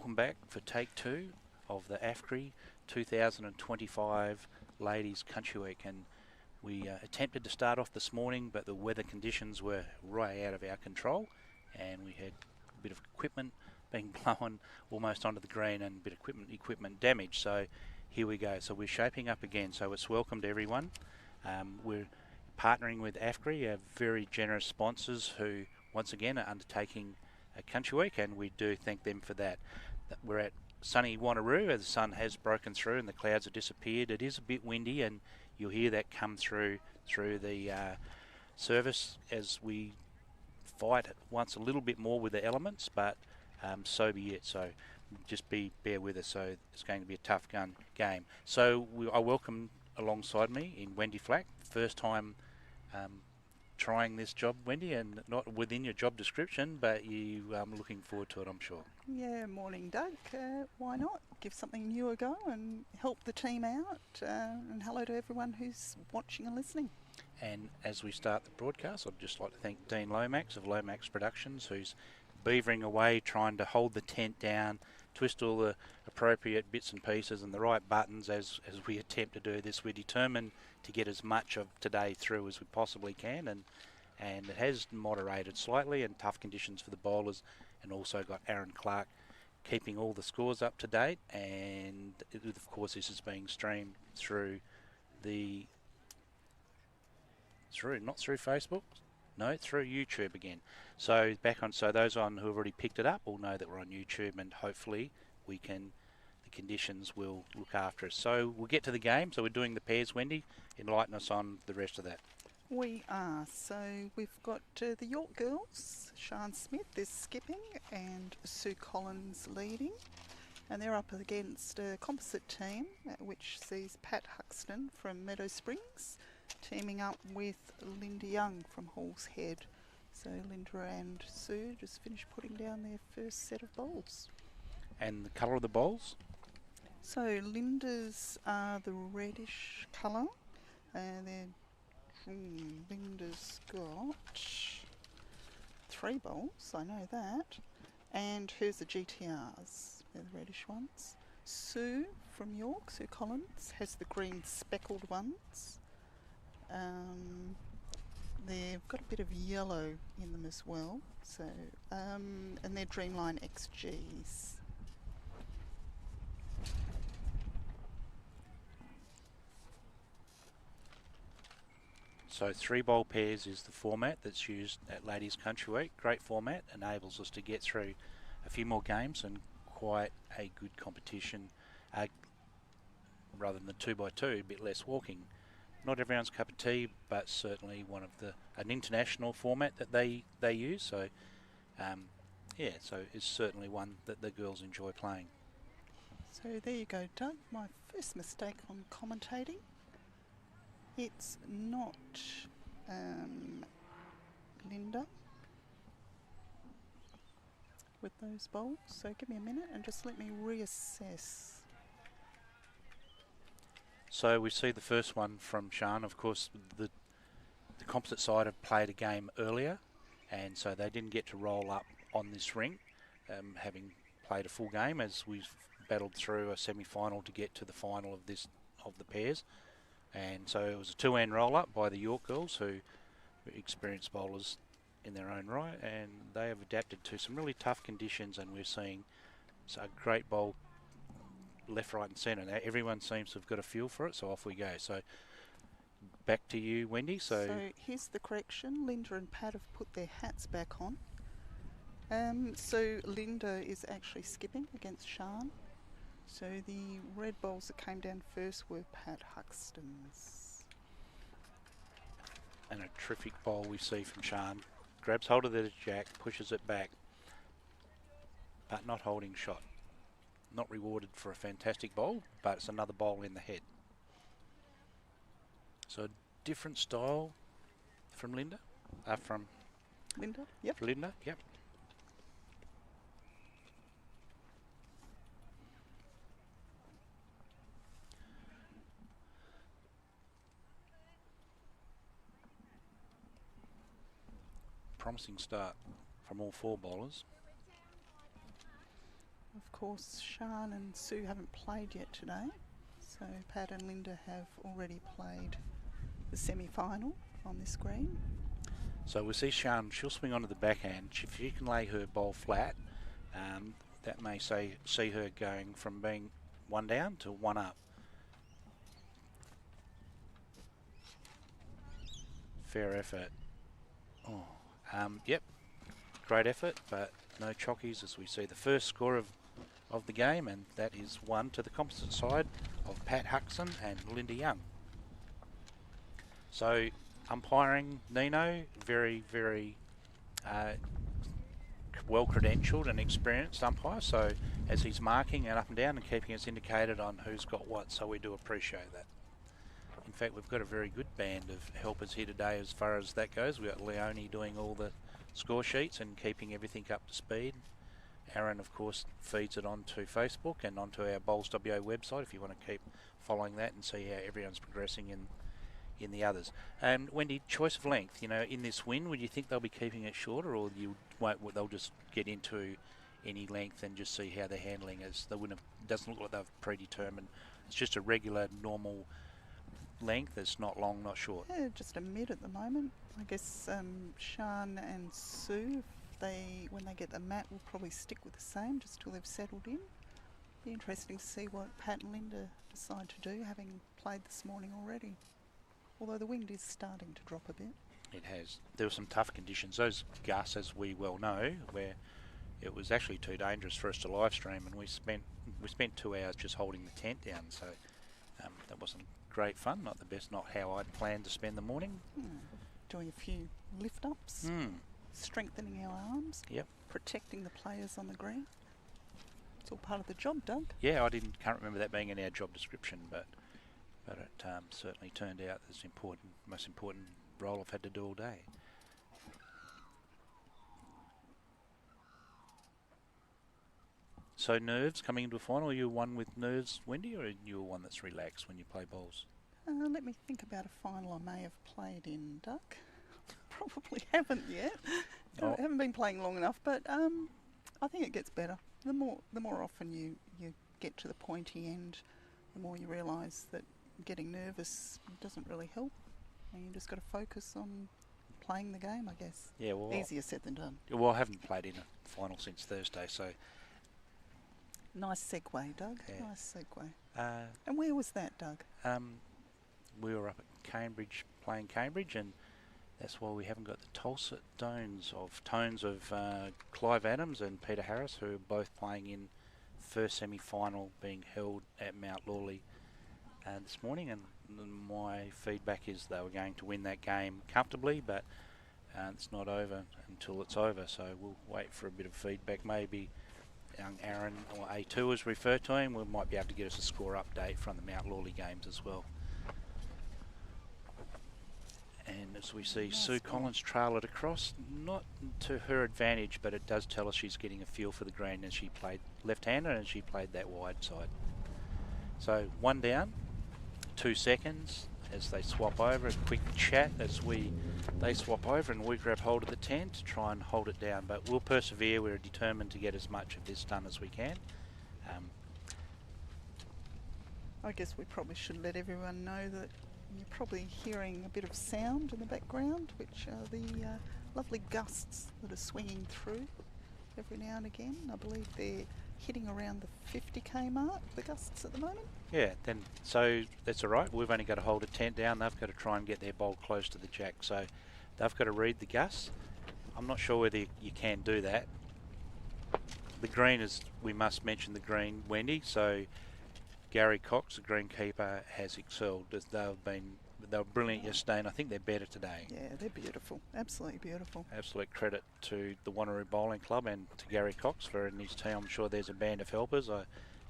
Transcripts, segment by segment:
welcome back for take 2 of the AFGRI 2025 Ladies Country Week, and we attempted to start off this morning, but the weather conditions were way out of our control, and we had a bit of equipment being blown almost onto the green and a bit of equipment damage. So here we go. So we're shaping up again. So it's welcome to everyone. We're partnering with AFGRI, our very generous sponsors who once again are undertaking a Country Week, and we do thank them for that. We're at sunny Wanneroo as the sun has broken through and the clouds have disappeared. It is a bit windy, and you'll hear that come through the service as we fight once a little bit more with the elements, but so be it. So just bear with us. So it's going to be a tough game. So I welcome alongside me in Wendy Flack, first time trying this job, Wendy, and not within your job description, but you looking forward to it, I'm sure. Yeah, morning, Doug. Why not give something new a go and help the team out? And hello to everyone who's watching and listening. And as we start the broadcast, I'd just like to thank Dean Lomax of Lomax Productions, who's beavering away trying to hold the tent down, twist all the appropriate bits and pieces and the right buttons as we attempt to do this. We're determined to get as much of today through as we possibly can, and it has moderated slightly and tough conditions for the bowlers, and also got Aaron Clark keeping all the scores up to date, and of course this is being streamed through not through Facebook, no, through YouTube again. So so those who have already picked it up will know that we're on YouTube, and hopefully the conditions will look after us. So we'll get to the game. So we're doing the pairs. Wendy, enlighten us on the rest of that. We are. So we've got the York girls. Sian Smith is skipping and Sue Collins leading. And they're up against a composite team, which sees Pat Huxton from Meadow Springs teaming up with Linda Young from Hall's Head. So Linda and Sue just finished putting down their first set of bowls. And the colour of the bowls? So Linda's are the reddish colour, and Linda's got 3 bowls, I know that, and hers are GTRs, they're the reddish ones. Sue from York, Sue Collins, has the green speckled ones. They've got a bit of yellow in them as well, so and they're Dreamline XGs. So 3 bowl pairs is the format that's used at Ladies Country Week. Great format, enables us to get through a few more games and quite a good competition, rather than the 2x2, a bit less walking. Not everyone's cup of tea, but certainly an international format that they use. So so it's certainly one that the girls enjoy playing. So there you go, Doug. My first mistake on commentating. It's not Linda with those bowls, so give me a minute and just let me reassess. So we see the first one from Sian. Of course, the composite side have played a game earlier, and so they didn't get to roll up on this ring, having played a full game as we've battled through a semi-final to get to the final of the pairs. And so it was a 2-end roll-up by the York girls, who were experienced bowlers in their own right, and they have adapted to some really tough conditions, and we're seeing a great bowl left, right and centre. Now everyone seems to have got a feel for it, so off we go. So back to you, Wendy. So here's the correction. Linda and Pat have put their hats back on. So Linda is actually skipping against Sian. So the red bowls that came down first were Pat Huxton's. And a terrific bowl we see from Sian. Grabs hold of the jack, pushes it back, but not holding shot. Not rewarded for a fantastic bowl, but it's another bowl in the head. So a different style from Linda? From Linda? Yep. Linda, yep. Promising start from all 4 bowlers. Of course, Sian and Sue haven't played yet today, so Pat and Linda have already played the semi-final on this green. So we see Sian, she'll swing onto the backhand. If she can lay her ball flat, that may see her going from being 1 down to 1 up. Fair effort. Oh, yep, great effort, but no chockies as we see the first score of the game, and that is 1 to the composite side of Pat Huxon and Linda Young. So umpiring, Nino, very, very well credentialed and experienced umpire, so as he's marking and up and down and keeping us indicated on who's got what, so we do appreciate that. In fact, we've got a very good band of helpers here today as far as that goes. We've got Leonie doing all the score sheets and keeping everything up to speed. Aaron, of course, feeds it onto Facebook and onto our Bowls WA website if you want to keep following that and see how everyone's progressing in the others. Wendy, choice of length, you know, in this win, would you think they'll be keeping it shorter, or they'll just get into any length and just see how they're handling as they wouldn't have, doesn't look like they've predetermined. It's just a regular, normal length. It's not long, not short. Yeah, just a mid at the moment. I guess Sian and Sue, when they get the mat, will probably stick with the same just till they've settled in. Be interesting to see what Pat and Linda decide to do, having played this morning already. Although the wind is starting to drop a bit. It has. There were some tough conditions. Those gusts, as we well know, where it was actually too dangerous for us to live stream, and we spent 2 hours just holding the tent down. So that wasn't great fun. Not the best. Not how I'd planned to spend the morning. Doing a few lift ups, strengthening our arms. Yep. Protecting the players on the green. It's all part of the job, Doug. Yeah, can't remember that being in our job description, but it certainly turned out as most important role I've had to do all day. So nerves coming into a final, are you one with nerves, Wendy, or are you one that's relaxed when you play bowls? Let me think about a final I may have played in, Doug. Probably haven't yet. Oh. I haven't been playing long enough, but I think it gets better. The more often you get to the pointy end, the more you realise that getting nervous doesn't really help, and you just got to focus on playing the game, I guess. Yeah, well, easier said than done. Well, I haven't played in a final since Thursday, so. Nice segue, Doug. Yeah. Nice segue. And where was that, Doug? We were up at Cambridge playing Cambridge, and that's why we haven't got the Tulsa tones of Clive Adams and Peter Harris, who are both playing in first semi-final being held at Mount Lawley this morning, and my feedback is they were going to win that game comfortably, but it's not over until it's over, so we'll wait for a bit of feedback. Maybe young Aaron, or A2 as referred to him, might be able to get us a score update from the Mount Lawley games as well. And as we see, Nice Sue ball. Collins trail it across, not to her advantage, but it does tell us she's getting a feel for the green as she played left-hander and she played that wide side. So 1 down, 2 seconds as they swap over, a quick chat as they swap over and we grab hold of the tent to try and hold it down, but we'll persevere. We're determined to get as much of this done as we can. I guess we probably should let everyone know that you're probably hearing a bit of sound in the background, which are the lovely gusts that are swinging through every now and again. I believe they're hitting around the 50k mark, the gusts at the moment. Yeah, so that's all right. We've only got to hold a tent down. They've got to try and get their bowl close to the jack, so they've got to read the gusts. I'm not sure whether you can do that. The green is, we must mention the green, Wendy. So Gary Cox, the greenkeeper, has excelled. They were brilliant yesterday, and I think they're better today. Yeah, they're beautiful. Absolutely beautiful. Absolute credit to the Wanneroo Bowling Club and to Gary Cox for in his team. I'm sure there's a band of helpers. I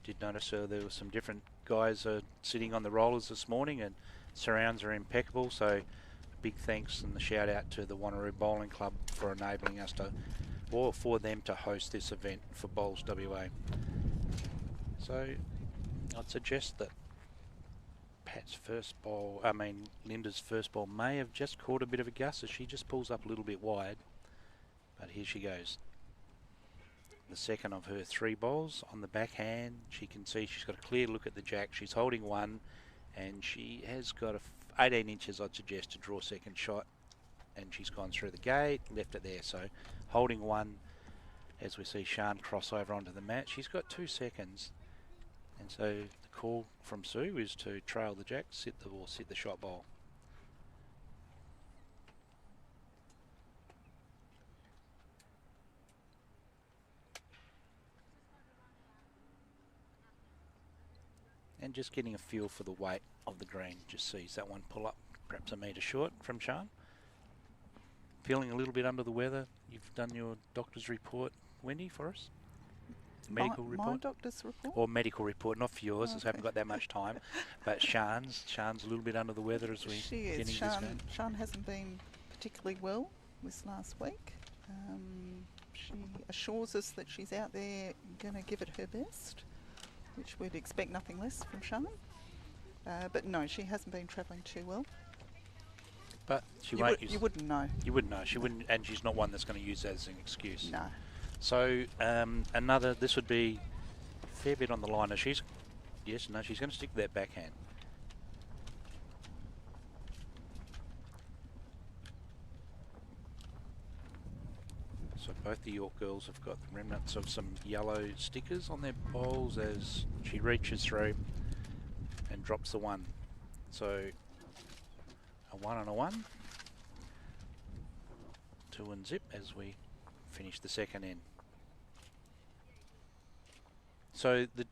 did notice there were some different guys sitting on the rollers this morning, and surrounds are impeccable. So big thanks and the shout out to the Wanneroo Bowling Club for enabling us for them to host this event for Bowls WA. So I'd suggest that Linda's first ball may have just caught a bit of a gust as she just pulls up a little bit wide, but here she goes. the second of her 3 bowls on the backhand. She can see she's got a clear look at the jack. She's holding one, and she has got 18 inches, I'd suggest, to draw second shot. And she's gone through the gate, left it there. So holding one, as we see Sian cross over onto the mat. She's got 2 seconds. And so the call from Sue is to trail the jack, sit the shot bowl. And just getting a feel for the weight of the green. Just sees that one pull up, perhaps a metre short from Sian. Feeling a little bit under the weather. You've done your doctor's report, Wendy, for us? Medical report? My doctor's report? Or medical report, not for yours, as I haven't got that much time. But Sian's a little bit under the weather as we get into this game. Sian hasn't been particularly well this last week. She assures us that she's out there going to give it her best, which we'd expect nothing less from Sian. But no, she hasn't been travelling too well. But she won't use... You wouldn't know. You wouldn't know. She wouldn't, and she's not one that's going to use that as an excuse. No. So this would be a fair bit on the line. She's going to stick to that backhand. So both the York girls have got the remnants of some yellow stickers on their bowls as she reaches through and drops the one. So a 1 and a 1. 2 and zip as we finish the second end. So the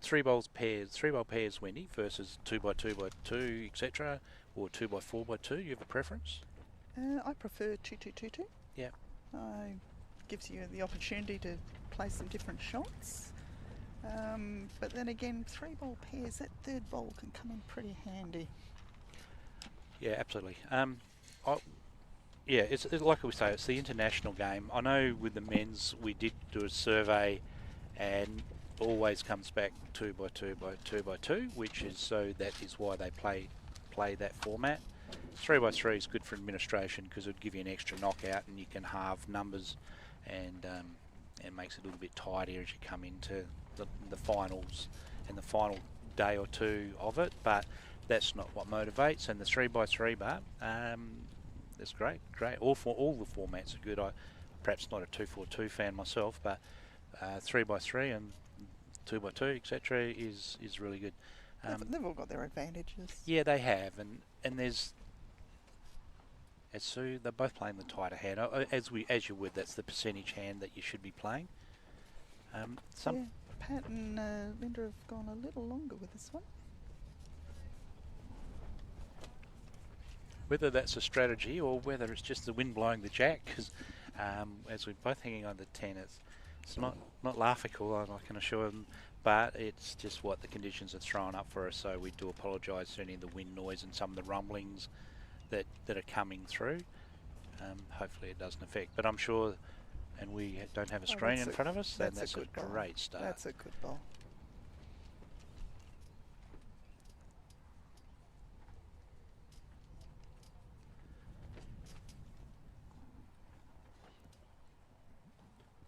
3 bowl pairs, Wendy, versus 2x2x2, etc., or 2x4x2. You have a preference? I prefer 2-2-2-2. Yeah. Gives you the opportunity to play some different shots. But then again, 3 bowl pairs, that third bowl can come in pretty handy. Yeah, absolutely. It's like we say, it's the international game. I know with the men's we did do a survey, and always comes back 2x2x2x2, which is that is why they play that format. 3x3 is good for administration because it would give you an extra knockout, and you can halve numbers, and it makes it a little bit tidier as you come into the finals and the final day or two of it. But that's not what motivates. And the 3x3 bar, that's great. All the formats are good. I perhaps not a 2-4-2 fan myself, but 3x3 and 2x2, etc. is really good. They've all got their advantages. Yeah, they have, and there's. As Sue, they're both playing the tighter hand. As you would, that's the percentage hand that you should be playing. Pat and Linda have gone a little longer with this one. Whether that's a strategy or whether it's just the wind blowing the jack, because as we're both hanging on the 10, it's not laughable, I can assure them, but it's just what the conditions are throwing up for us. So we do apologise for any of the wind noise and some of the rumblings that are coming through. Hopefully it doesn't affect, but I'm sure, and we don't have a screen in front of us, then that's a great start. That's a good ball.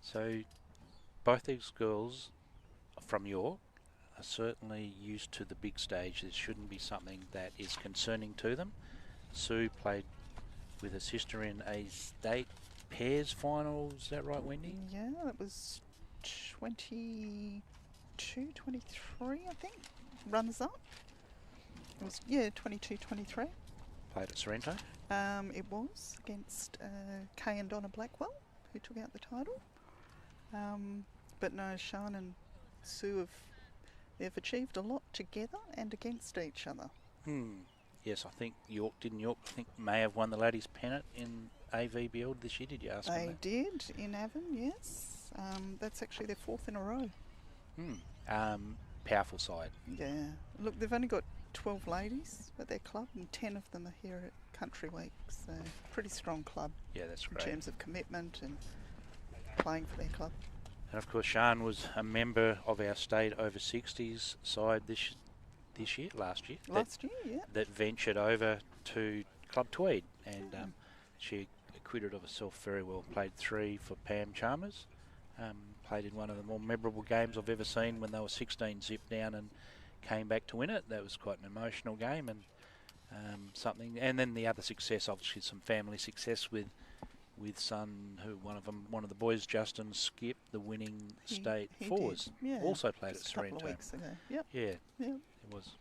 So both these girls from York are certainly used to the big stage. This shouldn't be something that is concerning to them. Sue played with her sister in a state pairs final, is that right, Wendy? Yeah, that was 22, 23, I think, runners up. It was, 22, 23. Played at Sorrento? It was against Kay and Donna Blackwell, who took out the title. But no, Sian and Sue they've achieved a lot together and against each other. Yes, I think York may have won the ladies' pennant in AVBL this year. Did you ask them that? They did in Avon, yes. That's actually their 4th in a row. Powerful side. Yeah. Look, they've only got 12 ladies at their club, and 10 of them are here at Country Week. So pretty strong club. Yeah, that's great. In terms of commitment and playing for their club. And of course, Sian was a member of our state over 60s side last year, that ventured over to Club Tweed, and she acquitted of herself very well. Played 3 for Pam Chalmers, Played in one of the more memorable games I've ever seen when they were 16 zip down and came back to win it. That was quite an emotional game and something. And then the other success, obviously, some family success with son who one of the boys, Justin, Skip, the winning state fours. Yeah, also played at just a couple Sorrento. of weeks ago. Yep. Yeah, Yep. it was.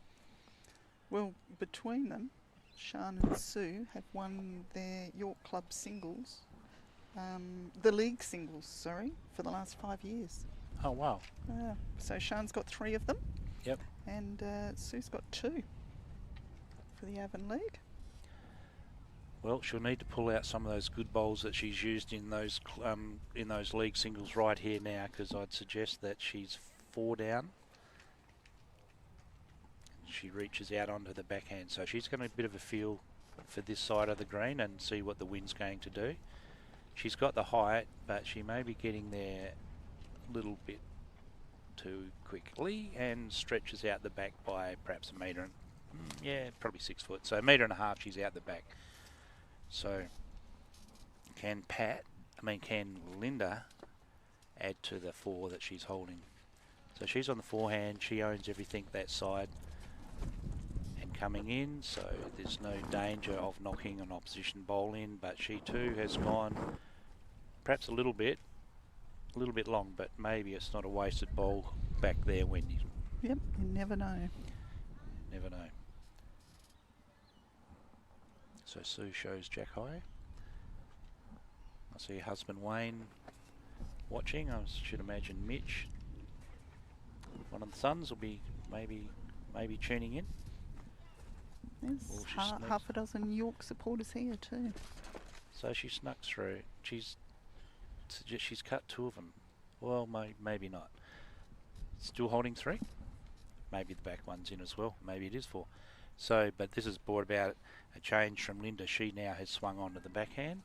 Well, between them, Sian and Sue have won their York Club singles, the league singles, sorry, for the last 5 years. Oh, wow. So Sian's got 3 of them. Yep. And Sue's got 2 for the Avon League. Well, she'll need to pull out some of those good bowls that she's used in those league singles right here now, because I'd suggest that she's 4 down. She reaches out onto the backhand, so she's got a bit of a feel for this side of the green and see what the wind's going to do. She's got the height, but she may be getting there a little bit too quickly and stretches out the back by perhaps a metre and probably 6 foot. So 1.5 metres she's out the back. So can Linda add to the 4 that she's holding? So she's on the forehand, she owns everything that side and coming in, so there's no danger of knocking an opposition bowl in, but she too has gone perhaps a little bit long, but maybe it's not a wasted bowl back there, Wendy. Yep, you never know. Never know. So Sue shows Jack high. I see her husband Wayne watching. I should imagine Mitch, one of the sons, will be maybe tuning in. There's half a dozen York supporters here too. So she snuck through. She's cut 2 of them. Well, maybe not. Still holding 3. Maybe the back one's in as well. Maybe it is 4. So, but this has brought about a change from Linda. She now has swung onto the backhand.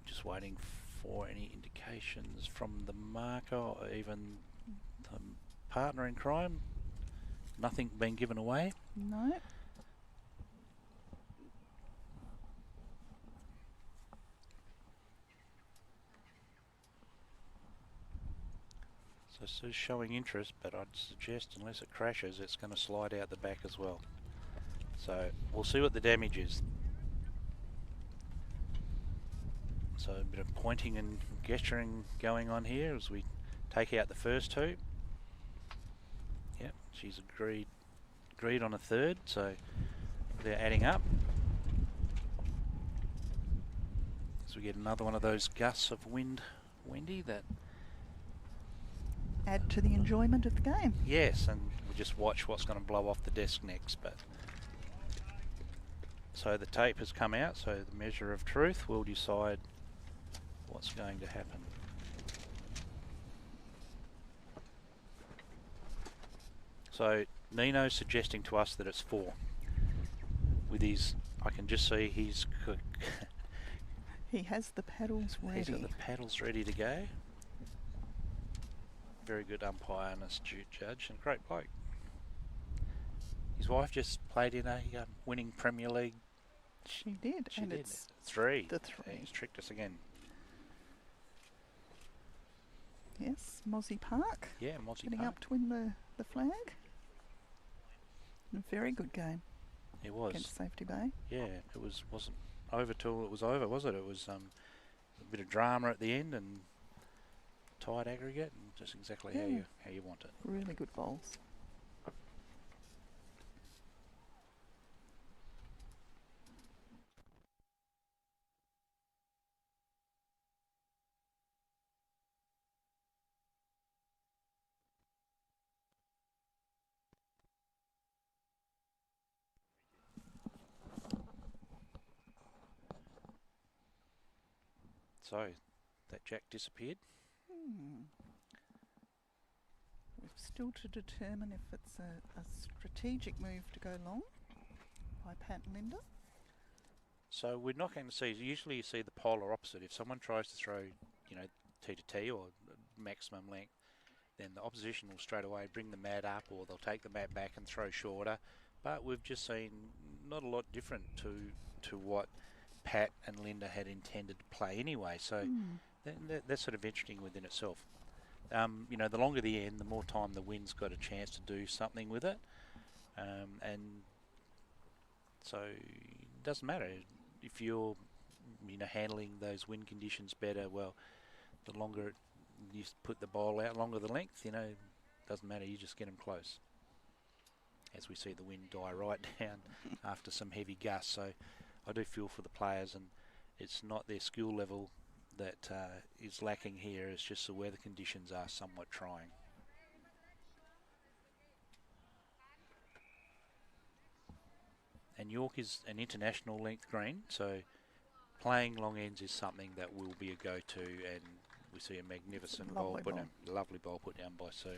Just waiting for any indications from the marker or even the partner in crime. Nothing being given away. No. So Sue's showing interest, but I'd suggest unless it crashes, it's going to slide out the back as well. So we'll see what the damage is. So a bit of pointing and gesturing going on here as we take out the first 2. Yep, she's agreed on a 3rd, so they're adding up. So we get another one of those gusts of wind, Wendy, that add to the enjoyment of the game. Yes, and we'll just watch what's going to blow off the desk next. But so the tape has come out, so the measure of truth will decide what's going to happen. So Nino's suggesting to us that it's 4. With his, I can just see he's he has the paddles ready. He's got the paddles ready to go. Very good umpire and astute judge and great bloke. His wife just played in a winning Premier League. She did. She and did. It's 3. The 3. He's tricked us again. Yes, Mozzie Park. Yeah, Mozzie getting Park. up to win the flag. A very good game. It was. Against Safety Bay. Yeah, it wasn't over till it was over, was it? It was a bit of drama at the end and tight aggregate, and just exactly how you want it. Really good bowls. So that jack disappeared. We've still to determine if it's a strategic move to go long by Pat and Linda. So we're not going to see, usually you see the polar opposite. If someone tries to throw, T to T or maximum length, then the opposition will straight away bring the mat up, or they'll take the mat back and throw shorter. But we've just seen not a lot different to what Pat and Linda had intended to play anyway. So that's sort of interesting within itself. You know, the longer the end, the more time the wind's got a chance to do something with it. And so it doesn't matter if you're, you know, handling those wind conditions better. Well, the longer you put the bowl out, longer the length, you know, doesn't matter. You just get them close. As we see the wind die right down after some heavy gusts. So I do feel for the players, and it's not their skill level that is lacking here. It's just the weather conditions are somewhat trying. And York is an international length green, so playing long ends is something that will be a go-to, and we see a magnificent bowl put down, lovely bowl put down by Sue.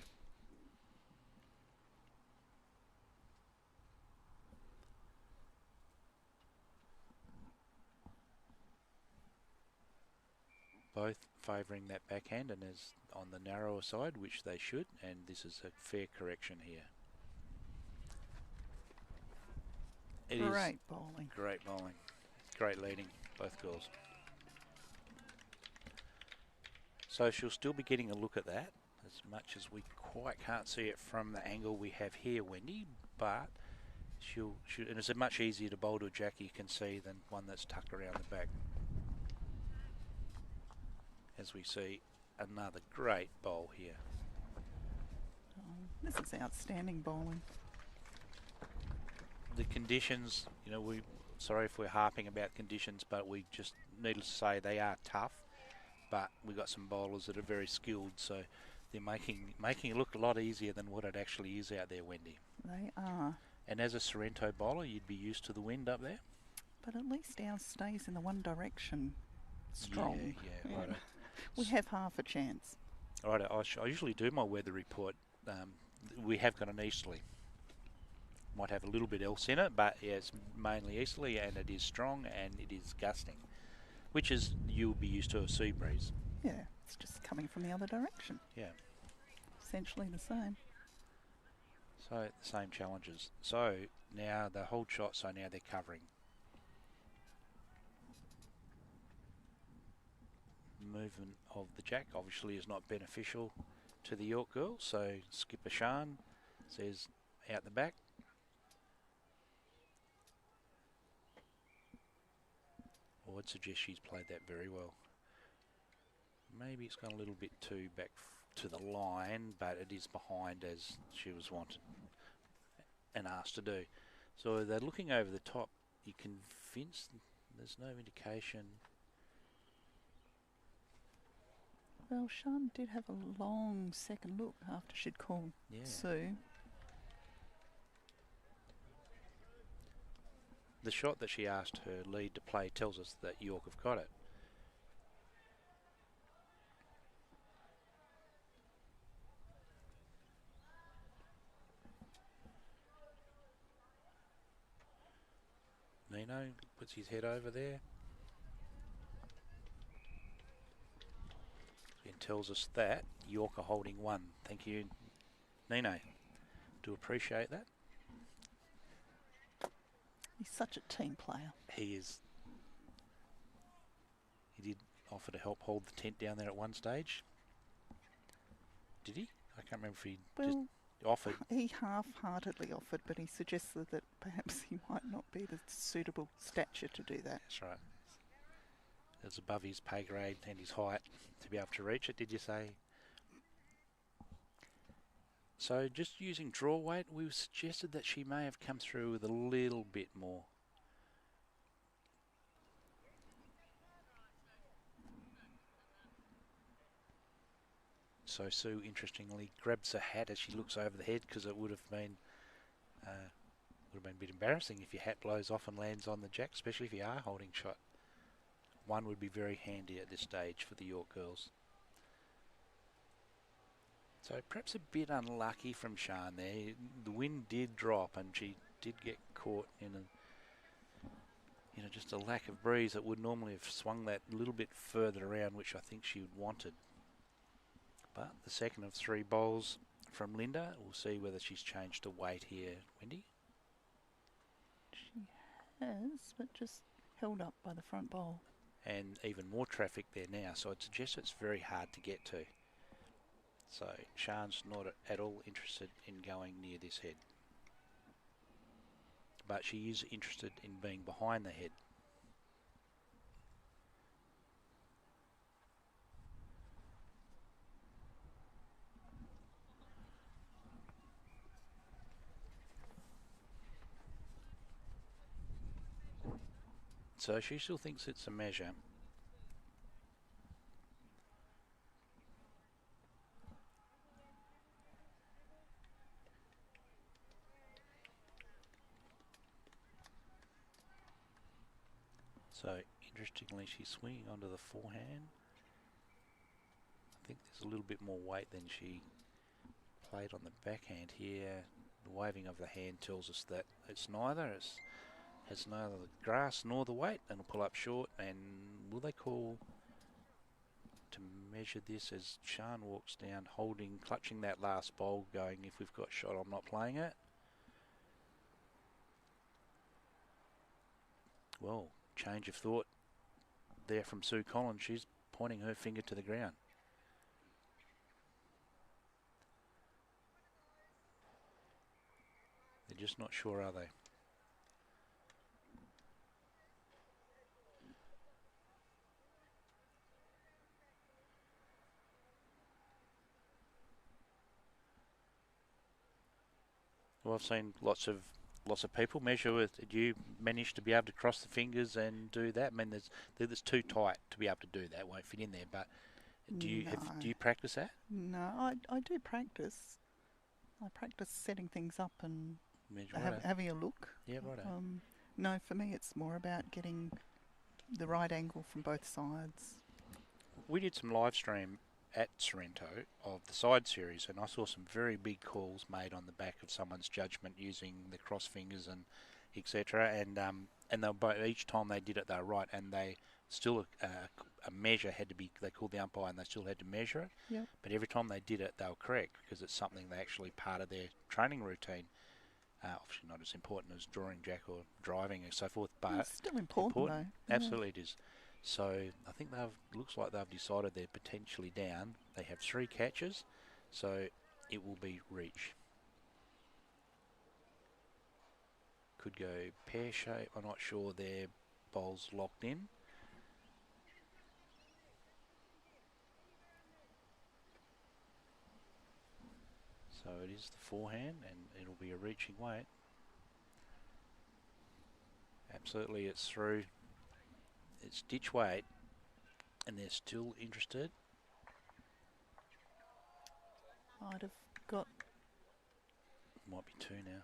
Both favouring that backhand, and is on the narrower side, which they should, and this is a fair correction here. It Great bowling. Great bowling. Great leading, both girls. So she'll still be getting a look at that, as much as we quite can't see it from the angle we have here, Wendy, but she'll and it's a much easier to bowl to a jack, you can see, than one that's tucked around the back. As we see another great bowl here. Oh, this is outstanding bowling. The conditions, you know, sorry if we're harping about conditions, but we just, needless to say, they are tough. But we've got some bowlers that are very skilled, so they're making it look a lot easier than what it actually is out there, Wendy. They are. And as a Sorrento bowler, you'd be used to the wind up there. But at least ours stays in the one direction strong. Yeah, right. We have half a chance. Right, I usually do my weather report. We have got an easterly. Might have a little bit else in it, but yeah, it's mainly easterly, and it is strong and it is gusting, which is you'll be used to a sea breeze. Yeah, it's just coming from the other direction. Yeah. Essentially the same. So the same challenges. So now the hold shot, so now they're covering. Movement of the jack obviously is not beneficial to the York girls, so skipper Shan says out the back. I would suggest she's played that very well. Maybe it's gone a little bit too back to the line, but it is behind as she was wanted and asked to do. So they're looking over the top. You convinced there's no indication. Well, Shan did have a long second look after she'd called Sue. The shot that she asked her lead to play tells us that York have got it. Nino puts his head over there. And tells us that York are holding one. Thank you, Nino. Do appreciate that. He's such a team player. He is. He did offer to help hold the tent down there at one stage. Did he? I can't remember if he just offered. He half-heartedly offered, but he suggested that perhaps he might not be the suitable stature to do that. That's right. It's above his pay grade and his height to be able to reach it, did you say? So just using draw weight, we've suggested that she may have come through with a little bit more. So Sue, interestingly, grabs her hat as she looks over the head, because it would have been a bit embarrassing if your hat blows off and lands on the jack, especially if you are holding shot. One would be very handy at this stage for the York girls. So perhaps a bit unlucky from Shan there. The wind did drop and she did get caught in just a lack of breeze that would normally have swung that a little bit further around, which I think she wanted. But the second of 3 bowls from Linda. We'll see whether she's changed to weight here, Wendy. She has, but just held up by the front bowl. And even more traffic there now, so I'd suggest it's very hard to get to. So Sian's not at all interested in going near this head. But she is interested in being behind the head. So she still thinks it's a measure. So interestingly, she's swinging onto the forehand. I think there's a little bit more weight than she played on the backhand here. The waving of the hand tells us that it's neither. It has neither the grass nor the weight, and will pull up short. And will they call to measure this as Sian walks down, holding, clutching that last bowl, going, if we've got shot, I'm not playing it? Well, change of thought there from Sue Collins. She's pointing her finger to the ground. They're just not sure, are they? Well, I've seen lots of people measure with. Did you manage to be able to cross the fingers and do that? I mean, there's too tight to be able to do that. Won't fit in there. But do you practice that? No, I do practice. I practice setting things up and having a look. Yeah, right. No, for me it's more about getting the right angle from both sides. We did some live stream at Sorrento of the side series, and I saw some very big calls made on the back of someone's judgment using the cross fingers and etc. And they were both, each time they did it they were right, and they still a measure had to be, they called the umpire and they still had to measure it. Yep. But every time they did it they were correct, because it's something they actually part of their training routine. Obviously not as important as drawing jack or driving and so forth, but it's still important. Though. Absolutely it is. So I think looks like they've decided they're potentially down. They have 3 catches, so it will be reach. Could go pear shape. I'm not sure their bowl's locked in. So it is the forehand, and it'll be a reaching weight. Absolutely, it's through. It's ditch weight, and they're still interested. I'd have got... Might be 2 now.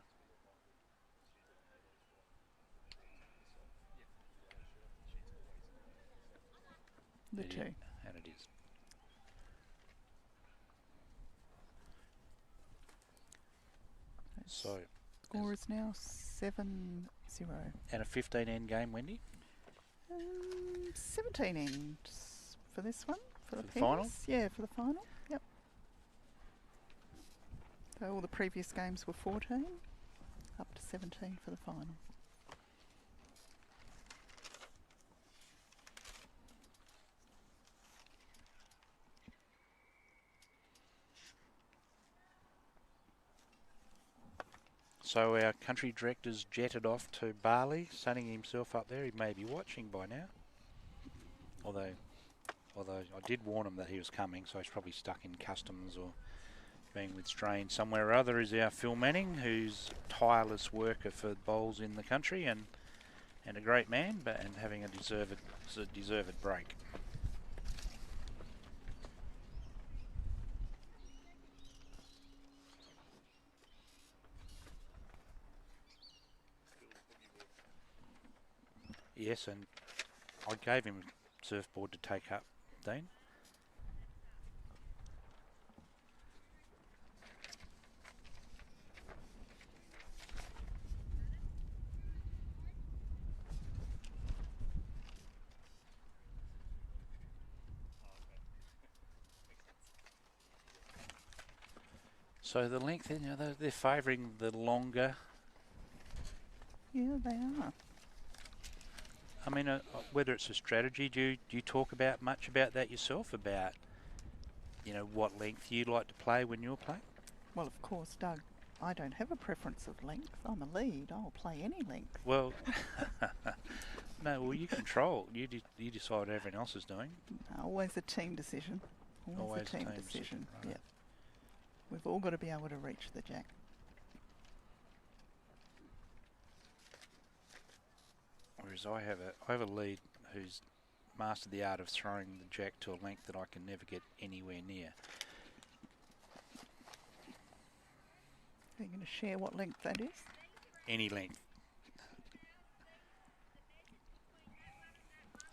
The 2. And it is. So score is now 7-0. And a 15 end game, Wendy? 17 ends for this one. For the final? Yeah, for the final. Yep. So all the previous games were 14, up to 17 for the final. So our country director's jetted off to Bali, sunning himself up there. He may be watching by now. Although I did warn him that he was coming, so he's probably stuck in customs or being with strain somewhere or other. Is our Phil Manning, who's a tireless worker for bowls in the country and a great man, and having a deserved break. Yes, and I gave him a surfboard to take up, Dean. So the length, you know, they're favouring the longer. Yeah, they are. I mean, whether it's a strategy, do you talk about much about that yourself? About, you know, what length you'd like to play when you're playing? Well, of course, Doug, I don't have a preference of length. I'm a lead. I'll play any length. Well, no. Well, you control. You decide what everyone else is doing. Always a team decision. Always a team decision. Right. Yeah. We've all got to be able to reach the jack. Whereas I have a lead who's mastered the art of throwing the jack to a length that I can never get anywhere near. Are you going to share what length that is? Any length.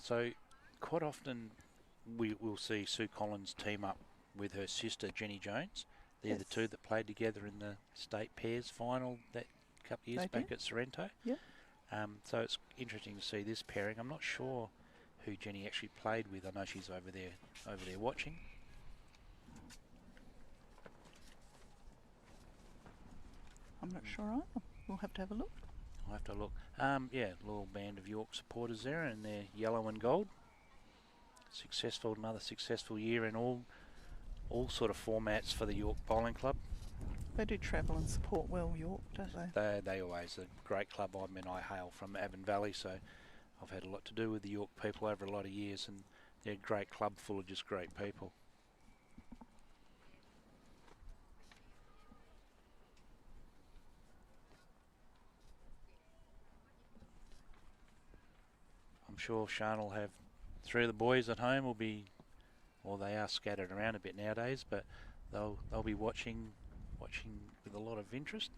So quite often we will see Sue Collins team up with her sister Jenny Jones. They're Yes. the two that played together in the state pairs final that couple of years They back did. at Sorrento. Yep. So it's interesting to see this pairing. I'm not sure who Jenny actually played with. I know she's over there watching. I'm not sure either. We'll have to have a look. I'll have to look. Yeah, little band of York supporters there, and they're yellow and gold. Another successful year in all sort of formats for the York Bowling Club. They do travel and support well, York, don't they? They always a great club. I hail from Avon Valley, so I've had a lot to do with the York people over a lot of years, and they're a great club full of just great people. I'm sure Sean will have three of the boys at home. They are scattered around a bit nowadays, but they'll be watching with a lot of interest,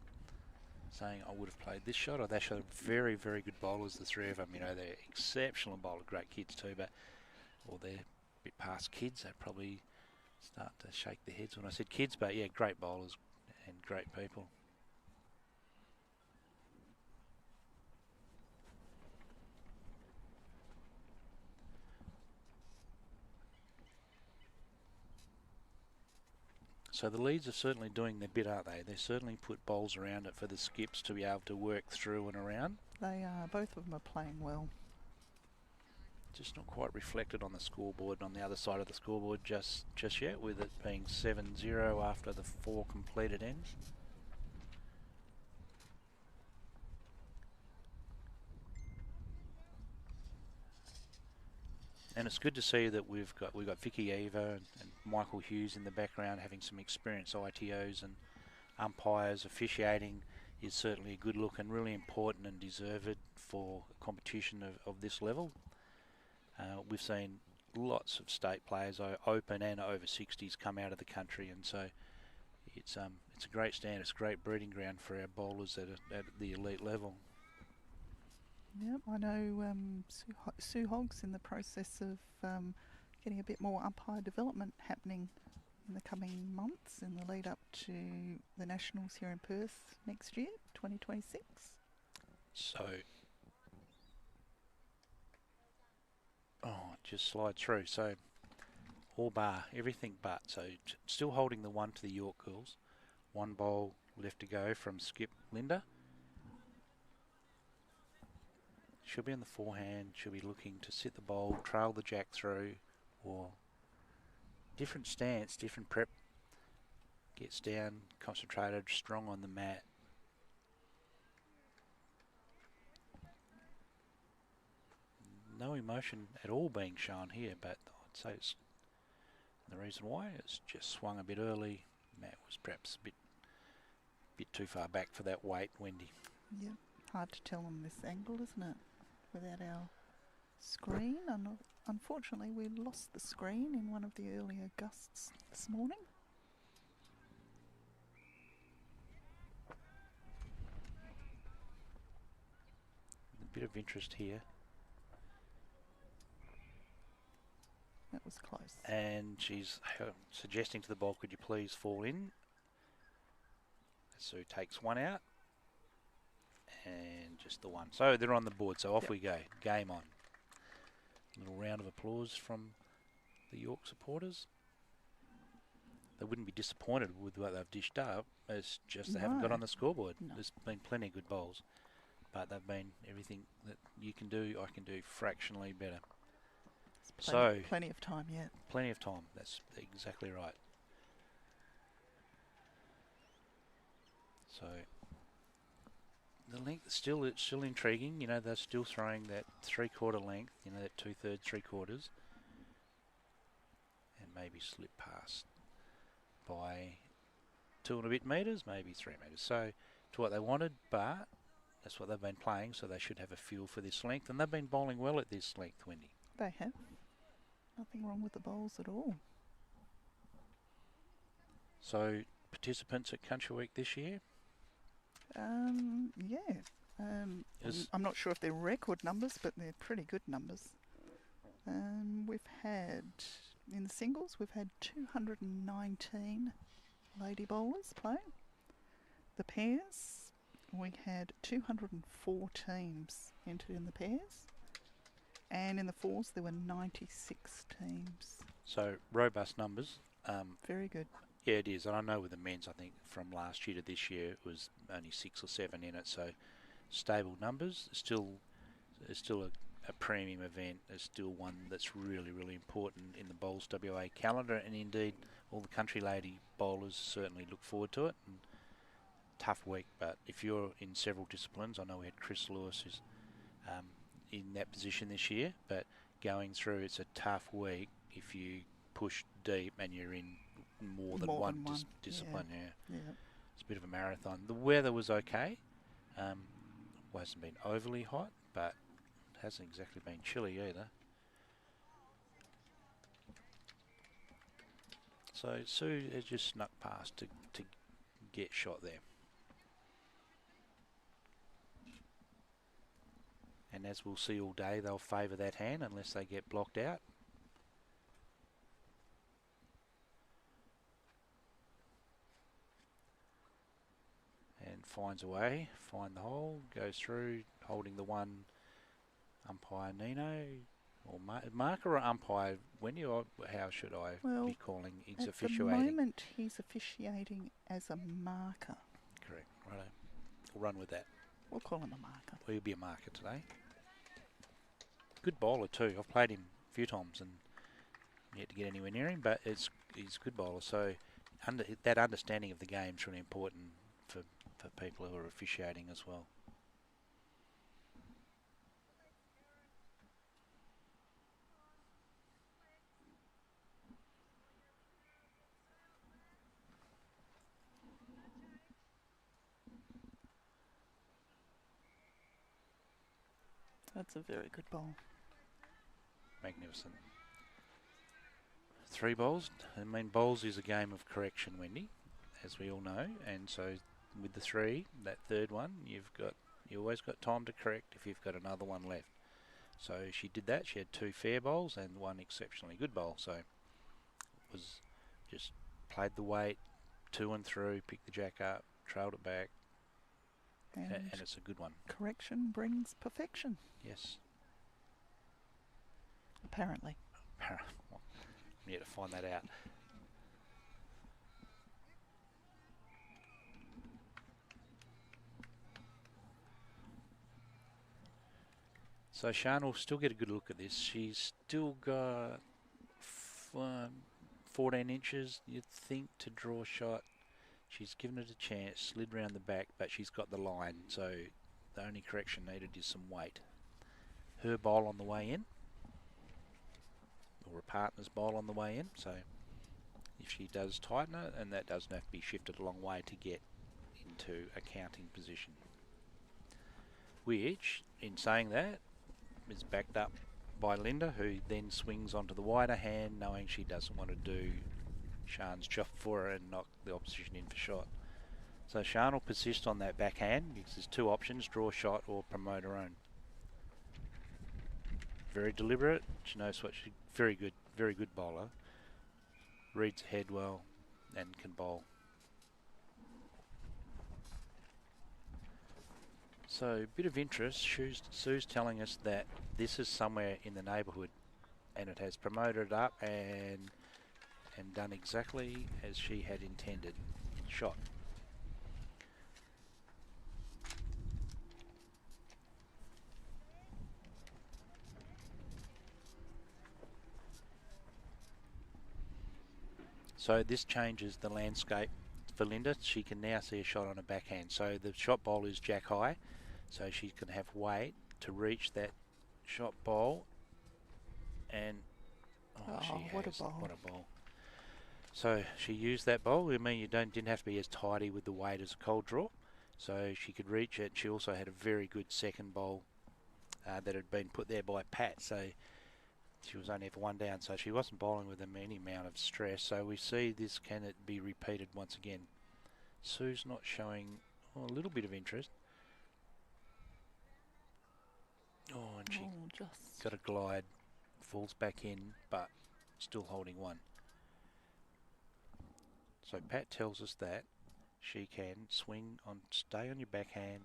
saying I would have played this shot or that shot. Very, very good bowlers, the three of them. You know, they're exceptional bowlers, great kids too, they're a bit past kids. They probably start to shake their heads when I said kids, but yeah, great bowlers and great people. So the leads are certainly doing their bit, aren't they? They certainly put bowls around it for the skips to be able to work through and around. They are. Both of them are playing well. Just not quite reflected on the scoreboard on the other side of the scoreboard just yet, with it being 7-0 after the 4 completed ends. And it's good to see that we've got Vicky Eva and Michael Hughes in the background having some experienced ITOs and umpires. Officiating is certainly a good look and really important and deserved for a competition of this level. We've seen lots of state players, open and over 60s, come out of the country, and so it's a great stand. It's a great breeding ground for our bowlers at the elite level. Yep, I know Sue Hogg's in the process of getting a bit more umpire development happening in the coming months in the lead up to the Nationals here in Perth next year, 2026. So, just slide through. So, all bar, everything but. So, still holding the 1 to the York girls. 1 bowl left to go from Skip Linda. She'll be on the forehand, she'll be looking to sit the bowl, trail the jack through, or different stance, different prep. Gets down, concentrated, strong on the mat. No emotion at all being shown here, but I'd say it's the reason why it's just swung a bit early. Mat was perhaps a bit too far back for that weight, Wendy. Yep, hard to tell on this angle, isn't it? Without our screen. Unfortunately, we lost the screen in one of the earlier gusts this morning. A bit of interest here. That was close. And she's suggesting to the ball, could you please fall in? Sue takes 1 out. And just the 1. So they're on the board, so off we go. Game on. A little round of applause from the York supporters. they wouldn't be disappointed with what they've dished up. It's just they haven't got on the scoreboard. No. There's been plenty of good bowls, but they've been everything that you can do, I can do fractionally better. Plenty of time yet. Plenty of time. That's exactly right. So the length it's still intriguing. You know, they're still throwing that 3/4 length. You know, that 2/3, 3/4, and maybe slip past by 2 and a bit metres, maybe 3 metres. So to what they wanted, but that's what they've been playing. So they should have a feel for this length, and they've been bowling well at this length, Wendy. They have. Nothing wrong with the bowls at all. So participants at Country Week this year? Yeah. I'm not sure if they're record numbers, but they're pretty good numbers. We've had, in the singles, we've had 219 lady bowlers play. The pairs, we had 204 teams entered in the pairs. And in the fours, there were 96 teams. So robust numbers. Very good. Yeah, it is. And I know with the men's, I think from last year to this year, it was only 6 or 7 in it. So stable numbers. It's still a premium event. It's still one that's really, really important in the Bowls WA calendar. And indeed, all the country lady bowlers certainly look forward to it. And tough week, but if you're in several disciplines, I know we had Chris Lewis who's in that position this year, but going through, it's a tough week if you push deep and you're in more than one discipline. Yeah. It's a bit of a marathon. The weather was okay. Hasn't been overly hot, but it hasn't exactly been chilly either. So Sue has just snuck past to get shot there. And as we'll see all day, they'll favour that hand unless they get blocked out. And finds a way, find the hole, goes through, holding the one. Umpire Nino, or marker or umpire, how should I be calling? He's officiating. At the moment, he's officiating as a marker. Correct, righto. We'll run with that. We'll call him a marker. Well, he'll be a marker today. Good bowler too. I've played him a few times and yet to get anywhere near him, but he's a good bowler. So that understanding of the game is really important for people who are officiating as well. That's a very good bowl. Magnificent. 3 bowls. I mean, bowls is a game of correction, Wendy, as we all know. And so with the 3, that third one, you always got time to correct if you've got another one left. So she did that. She had 2 fair bowls and 1 exceptionally good bowl. So it was just played the weight, 2 and through, picked the jack up, trailed it back. And it's a good one. Correction brings perfection. Yes. Apparently. Well, I'm yet to find that out. So Shan will still get a good look at this. She's still got 14 inches, you'd think, to draw a shot. She's given it a chance, slid round the back, but she's got the line, so the only correction needed is some weight. Her bowl on the way in, or a partner's bowl on the way in, so if she does tighten it, and that doesn't have to be shifted a long way to get into a counting position. Which, in saying that, is backed up by Linda, who then swings onto the wider hand, knowing she doesn't want to do Shan's chop for her and knock the opposition in for shot. So Shan will persist on that backhand because there's 2 options, draw shot or promote her own. Very deliberate. She knows what she, very good bowler. Reads ahead well and can bowl. So a bit of interest. Sue's telling us that this is somewhere in the neighbourhood and it has promoted up and and done exactly as she had intended. Shot. So this changes the landscape for Linda. She can now see a shot on a backhand. So the shot bowl is jack high, so she can have weight to reach that shot bowl. And what a bowl. What a bowl. So she used that bowl. I mean, you didn't have to be as tidy with the weight as a cold draw. So she could reach it. She also had a very good second bowl that had been put there by Pat. So she was only for one down. So she wasn't bowling with any amount of stress. So we see this, can it be repeated once again? Sue's not showing a little bit of interest. Oh, and she just got a glide. Falls back in, but still holding one. So Pat tells us that she can swing on, stay on your backhand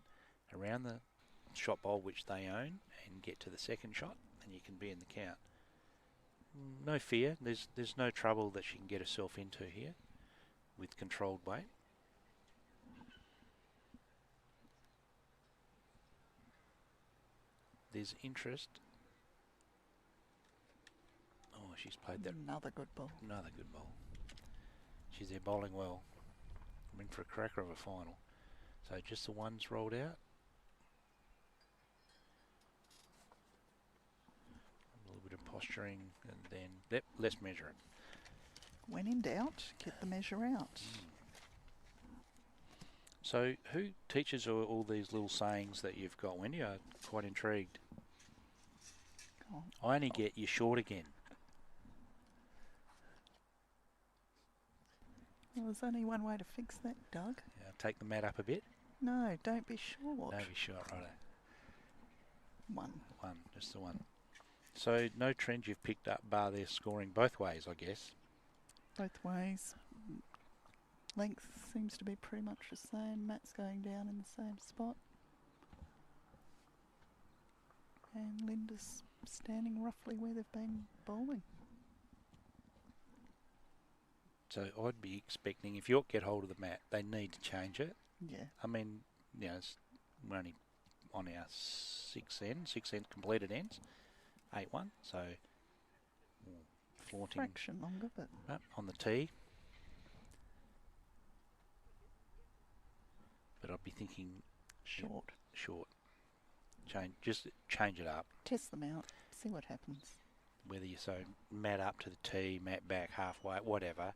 around the shot bowl which they own and get to the second shot, and you can be in the count. No fear. There's no trouble that she can get herself into here with controlled weight. There's interest. Oh, she's played that. Another good ball. Another good ball. She's there bowling well. I'm in for a cracker of a final. So just the ones rolled out. A little bit of posturing, and then let's measure it. When in doubt, get the measure out. So who teaches all these little sayings that you've got, Wendy? I'm quite intrigued. I only get you short again. Well, there's only one way to fix that, Doug. Yeah, take the mat up a bit. No, don't be short. Don't be short, righto. One, just the one. So no trend you've picked up, bar their scoring both ways, I guess. Both ways. Length seems to be pretty much the same. Mat's going down in the same spot. And Linda's standing roughly where they've been bowling. So I'd be expecting, if York get hold of the mat, they need to change it. Yeah. I mean, you know, we're only on our six end completed ends, 8-1, so flaunting. Fraction longer, but on the tee. But I'd be thinking short. Just change it up. Test them out. See what happens. Whether you mat up to the tee, mat back halfway, whatever.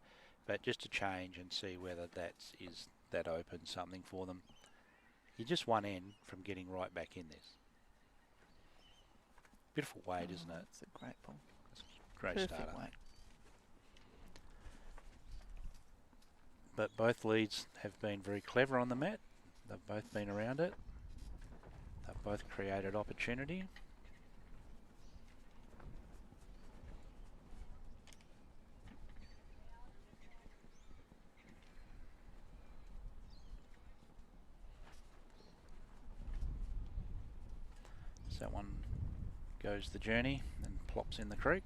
But just to change and see whether that opens something for them. You're just one end from getting right back in this. Beautiful weight, isn't it? It's a great ball. It's a great Perfect starter. weight. But both leads have been very clever on the mat. They've both been around it. They've both created opportunity. So that one goes the journey and plops in the creek.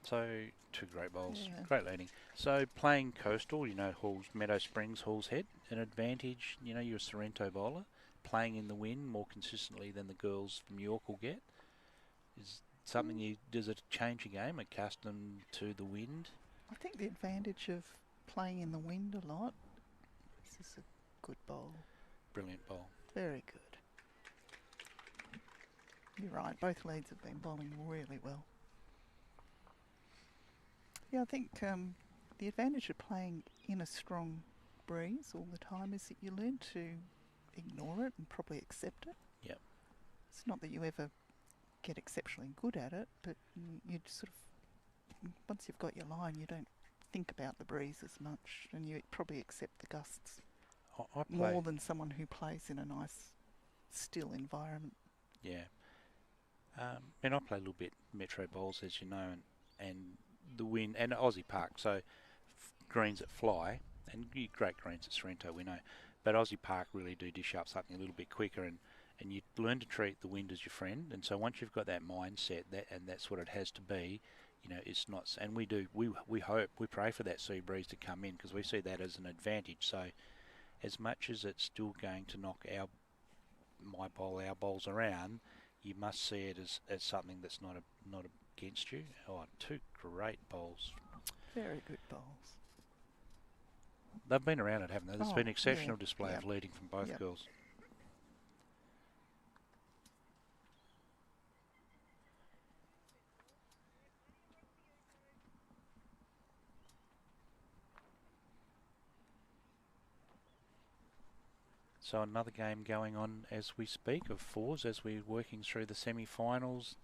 So, two great bowls, great leading. So, playing coastal, you know, Halls, Meadow Springs, Halls Head, an advantage, you know, you're a Sorrento bowler, playing in the wind more consistently than the girls from York will get. Is something does it change your game, accustomed to the wind? I think the advantage of playing in the wind a lot, this is a good bowl. Brilliant bowl. Very good. You're right, both leads have been bowling really well. Yeah, I think the advantage of playing in a strong breeze all the time is that you learn to ignore it and probably accept it. Yep. It's not that you ever get exceptionally good at it, but you sort of, once you've got your line, you don't think about the breeze as much, and you probably accept the gusts more than someone who plays in a nice, still environment. Yeah. And I play a little bit Metro Bowls, as you know, and the wind, and Aussie Park, so greens that fly, and great greens at Sorrento, we know, but Aussie Park really do dish up something a little bit quicker, and you learn to treat the wind as your friend, and so once you've got that mindset, and that's what it has to be, you know, it's not, and we hope, we pray for that sea breeze to come in, because we see that as an advantage. So as much as it's still going to knock our bowls around, you must see it as something that's not against you. Oh, two great bowls. Very good bowls. They've been around it, haven't they? There's been an exceptional display yep. of leading from both Yep. girls. So another game going on as we speak of fours as we're working through the semi-finals,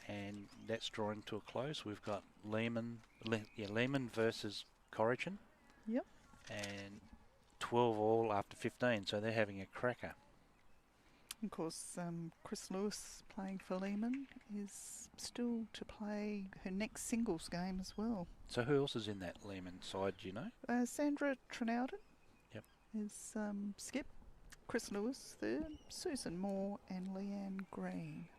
and that's drawing to a close. We've got Lehman versus Corrigan. Yep. And 12 all after 15, so they're having a cracker. Of course, Chris Lewis, playing for Lehman, is still to play her next singles game as well. So who else is in that Lehman side, do you know? Sandra Trinowden. Yep. Is skip. Chris Lewis third. Susan Moore and Leanne Green.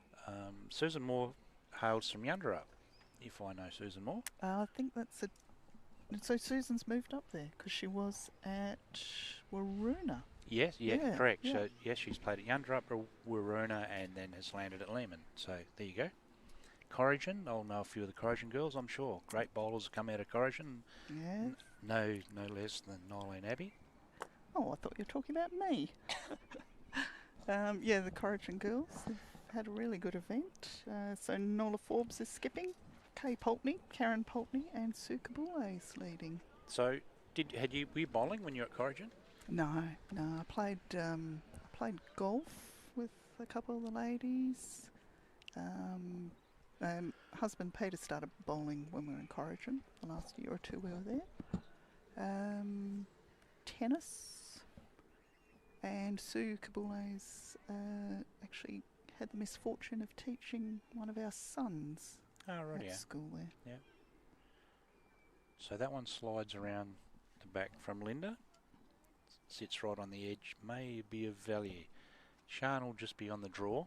Susan Moore hails from Wanneroo, if I know Susan Moore. I think that's it. So Susan's moved up there because she was at Waruna. Yes, correct. Yeah. So yes, she's played at Wanneroo, Waruna, and then has landed at Lehman. So there you go. Corrigan, I'll know a few of the Corrigan girls, I'm sure. Great bowlers have come out of Corrigan. Yeah. No less than Nylene Abbey. Oh, I thought you were talking about me. The Corrigan girls have had a really good event. So Nola Forbes is skipping, Kay Pulteney, Karen Pulteney, and Sue Kabule is leading. So were you bowling when you were at Corrigan? No. I played golf with a couple of the ladies. Husband Peter started bowling when we were in Corrigan. The last year or two we were there. Tennis, and Sue Kabule's actually had the misfortune of teaching one of our sons at school there. Yeah. So that one slides around the back from Linda. Sits right on the edge. May be of value. Sian will just be on the draw.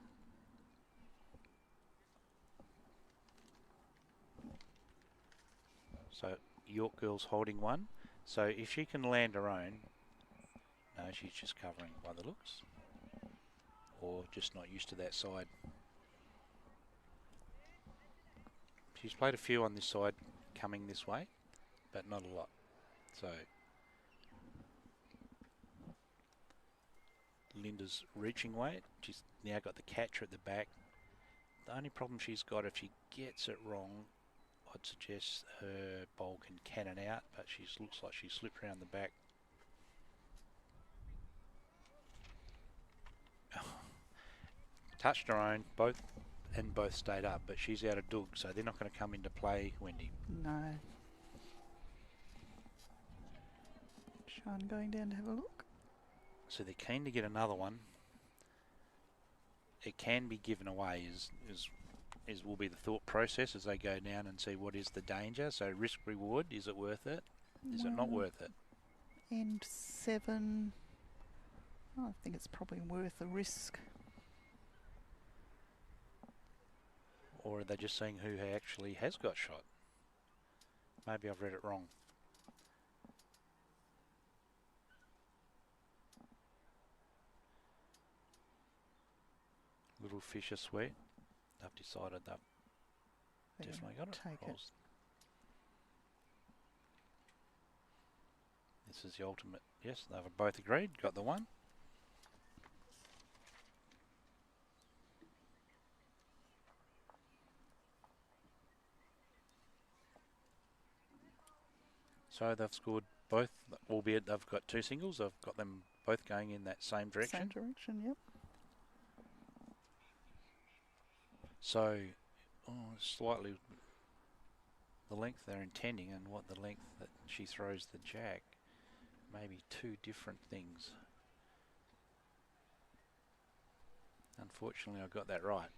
So York girl's holding one. So if she can land her own, no, she's just covering by the looks, or just not used to that side. She's played a few on this side coming this way, but not a lot. So Linda's reaching weight. She's now got the catcher at the back. The only problem she's got, if she gets it wrong, I'd suggest her bowl can cannon out, but she looks like she slipped around the back. Touched her own, both stayed up, but she's out of dug, so they're not going to come into play, Wendy. No. Sian going down to have a look. So they're keen to get another one. It can be given away, will be the thought process as they go down and see what is the danger. So risk reward, is it worth it? Is it not worth it? End 7. I think it's probably worth the risk. Or are they just seeing who actually has got shot? Maybe I've read it wrong. Little fish are sweet. They've decided they've definitely got it. Take it. This is the ultimate. Yes, they've both agreed. Got the one. So they've scored both, albeit they've got two singles. I've got them both going in that same direction. Same direction, yep. So, slightly the length they're intending and what the length that she throws the jack, maybe two different things. unfortunately I got that right.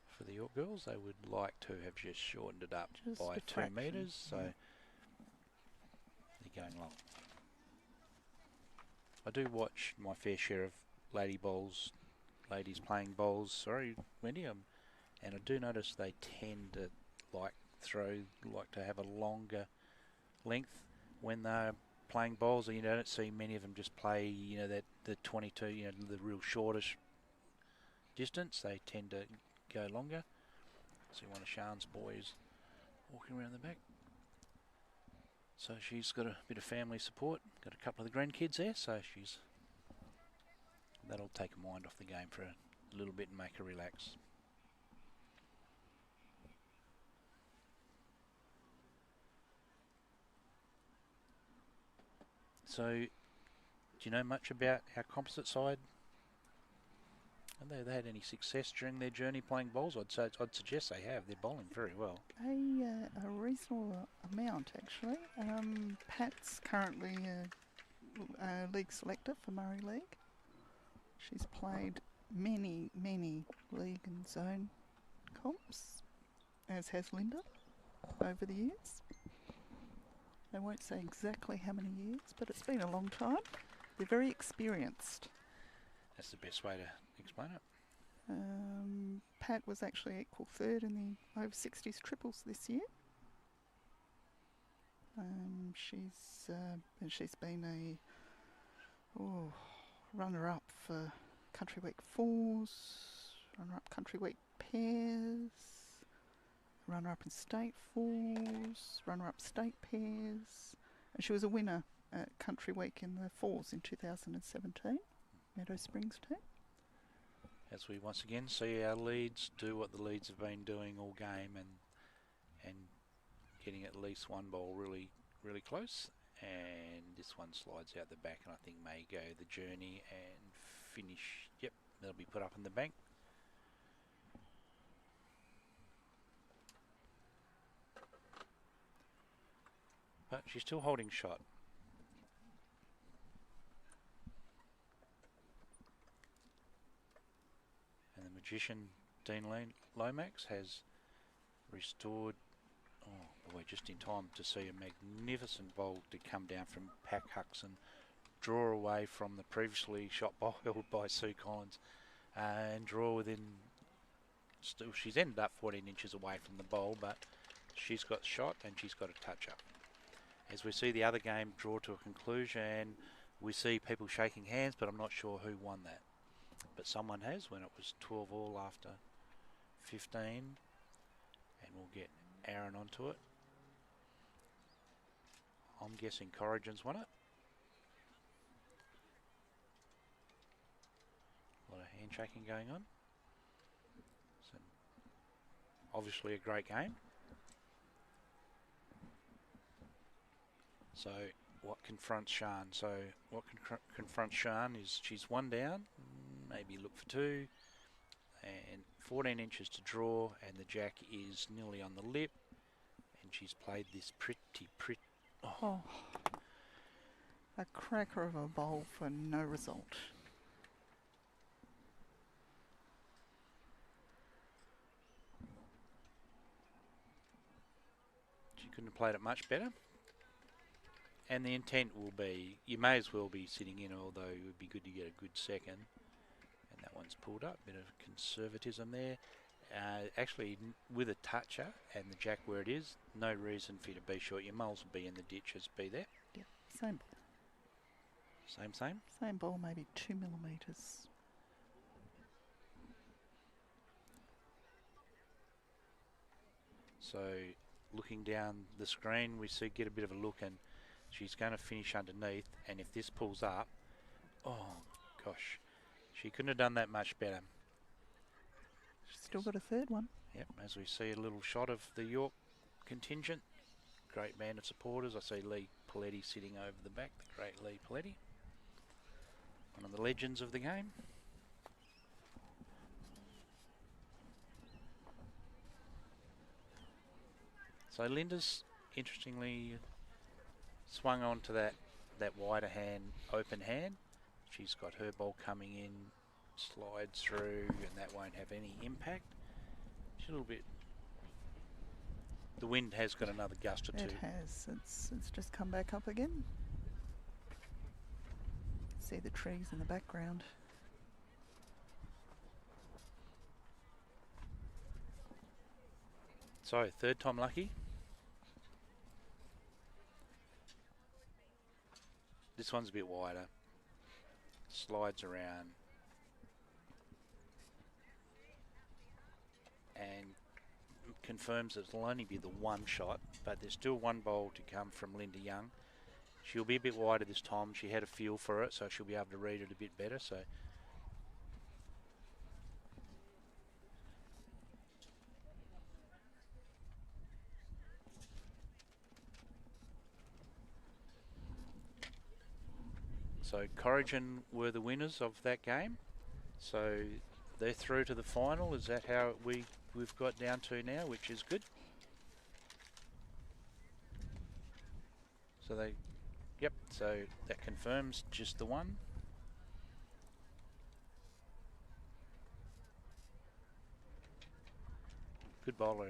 For the York girls, they would like to have just shortened it up Just by a 2 fraction, metres, so yeah. they're going long. I do watch my fair share of ladies playing bowls, sorry Wendy, and I do notice they tend to like to have a longer length when they're playing bowls. You don't see many of them just play, you know, that the 22, you know, the real shortish distance. They tend to go longer. See one of Sian's boys walking around the back. So she's got a bit of family support, got a couple of the grandkids there, so that'll take her mind off the game for a little bit and make her relax. So, do you know much about our composite side? Have they had any success during their journey playing bowls? I'd suggest they have. They're bowling very well. A reasonable amount, actually. Pat's currently a league selector for Murray League. She's played many league and zone comps, as has Linda, over the years. I won't say exactly how many years, but it's been a long time. They're very experienced. That's the best way to explain it. Pat was actually equal third in the over 60s triples this year. She's been a runner-up for Country Week Fours, runner-up Country Week Pairs, runner-up in State Fours, runner-up State Pairs, and she was a winner at Country Week in the Fours in 2017, Meadow Springs team. As we once again see our leads do what the leads have been doing all game and getting at least one ball really close, and this one slides out the back and I think may go the journey and finish. Yep, they'll be put up in the bank. But she's still holding shot. And the magician Dean Lomax has restored, oh boy, just in time to see a magnificent bowl to come down from Pack Hucks and draw away from the previously shot bowl held by Sue Collins, and draw within, still she's ended up 14 inches away from the bowl, but she's got shot and she's got a touch up. As we see the other game draw to a conclusion, we see people shaking hands, but I'm not sure who won that. But someone has, when it was 12 all after 15, and we'll get Aaron onto it. I'm guessing Corrigan's won it. A lot of handshaking going on. So obviously a great game. So what confronts Sian? So what confronts Sian is she's one down, maybe look for two, and 14 inches to draw, and the jack is nearly on the lip, and she's played this a cracker of a bowl for no result. She couldn't have played it much better. And the intent will be, you may as well be sitting in, although it would be good to get a good second. And that one's pulled up, bit of conservatism there. Actually, with a toucher and the jack where it is, no reason for you to be short. Your mulls will be in the ditches, be there. Yeah, same ball. Same? Same ball, maybe 2 millimetres. So, looking down the screen, we see, get a bit of a look, and she's going to finish underneath, and if this pulls up, oh gosh, she couldn't have done that much better. She's still got a third one. Yep, as we see a little shot of the York contingent. Great band of supporters. I see Lee Paletti sitting over the back, the great Lee Paletti. One of the legends of the game. So Linda's, interestingly, swung on to that wider hand, open hand. She's got her ball coming in slides through, and that won't have any impact. She's a little bit. The wind has got another gust or two. It has. It's just come back up again. See the trees in the background. So, third time lucky. This one's a bit wider. Slides around. And confirms that it'll only be the one shot, but there's still one bowl to come from Linda Young. She'll be a bit wider this time. She had a feel for it, so she'll be able to read it a bit better. So Corrigan were the winners of that game. So they're through to the final. Is that how we've got down to now, which is good? So so that confirms just the one. Good bowler.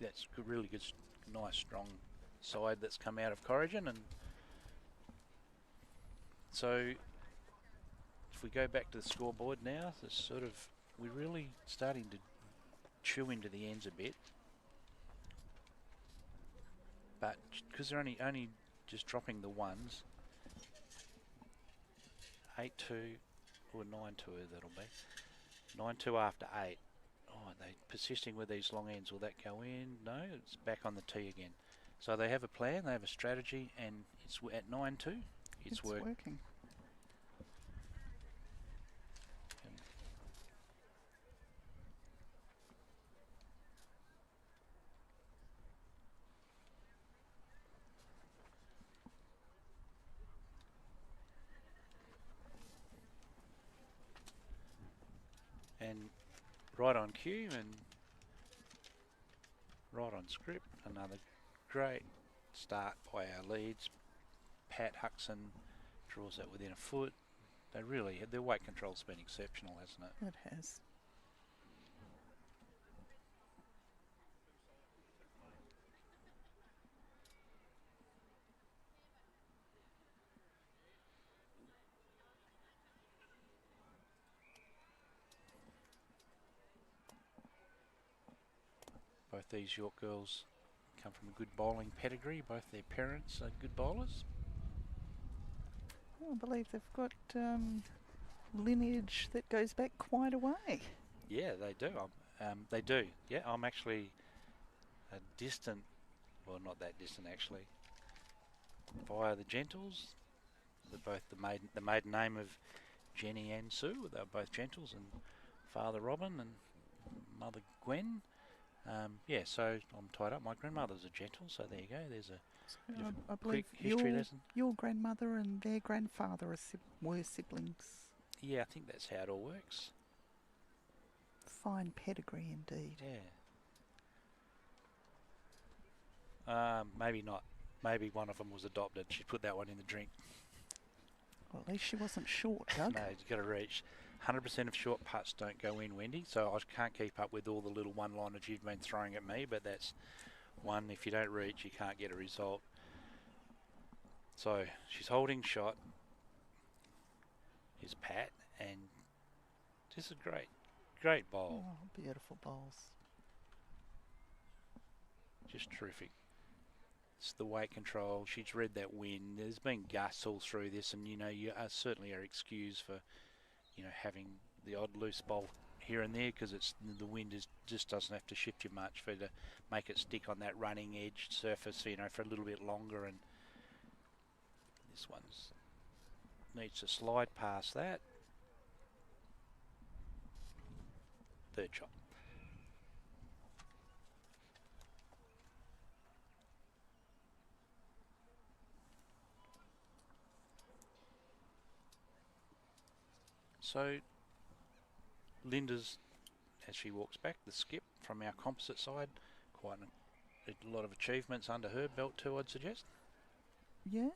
That's good, really good, nice, strong side that's come out of Corrigan. And so if we go back to the scoreboard now, we're really starting to chew into the ends a bit. But because they're only just dropping the ones, 8-2 or 9-2 that'll be. 9-2 after 8. Oh, they're persisting with these long ends. Will that go in? No, it's back on the tee again. So they have a plan, they have a strategy, and it's at 9-2. It's working. And right on cue and right on script. Another great start by our leads. Pat Huxon draws that within a foot. Their weight control's been exceptional, hasn't it? It has. Both these York girls come from a good bowling pedigree. Both their parents are good bowlers. I believe they've got lineage that goes back quite a way. Yeah, they do. They do. Yeah, I'm actually a distant, well, not that distant actually, via the Gentles. They're both the maiden name of Jenny and Sue. They're both Gentles, and father Robin and mother Gwen. Yeah, so I'm tied up. My grandmother's a Gentle, so there you go. There's a I believe quick history lesson. Your grandmother and their grandfather were siblings. Yeah, I think that's how it all works. Fine pedigree indeed. Yeah. Maybe not. Maybe one of them was adopted. She put that one in the drink. Well, at least she wasn't short, Doug. No, you've got to reach. 100% of short putts don't go in, Wendy, so I can't keep up with all the little one-liners you've been throwing at me, but that's one. If you don't reach, you can't get a result. So she's holding shot. Here's Pat, and just a great bowl. Oh, beautiful bowls. Just terrific. It's the weight control. She's read that wind. There's been gusts all through this, and you certainly are excused for having the odd loose bowl here and there, because the wind just doesn't have to shift you much for it to make it stick on that running edge surface, for a little bit longer. And this one's needs to slide past that. Third shot. So Linda's, as she walks back, the skip from our composite side, quite a lot of achievements under her belt too, I'd suggest. Yeah,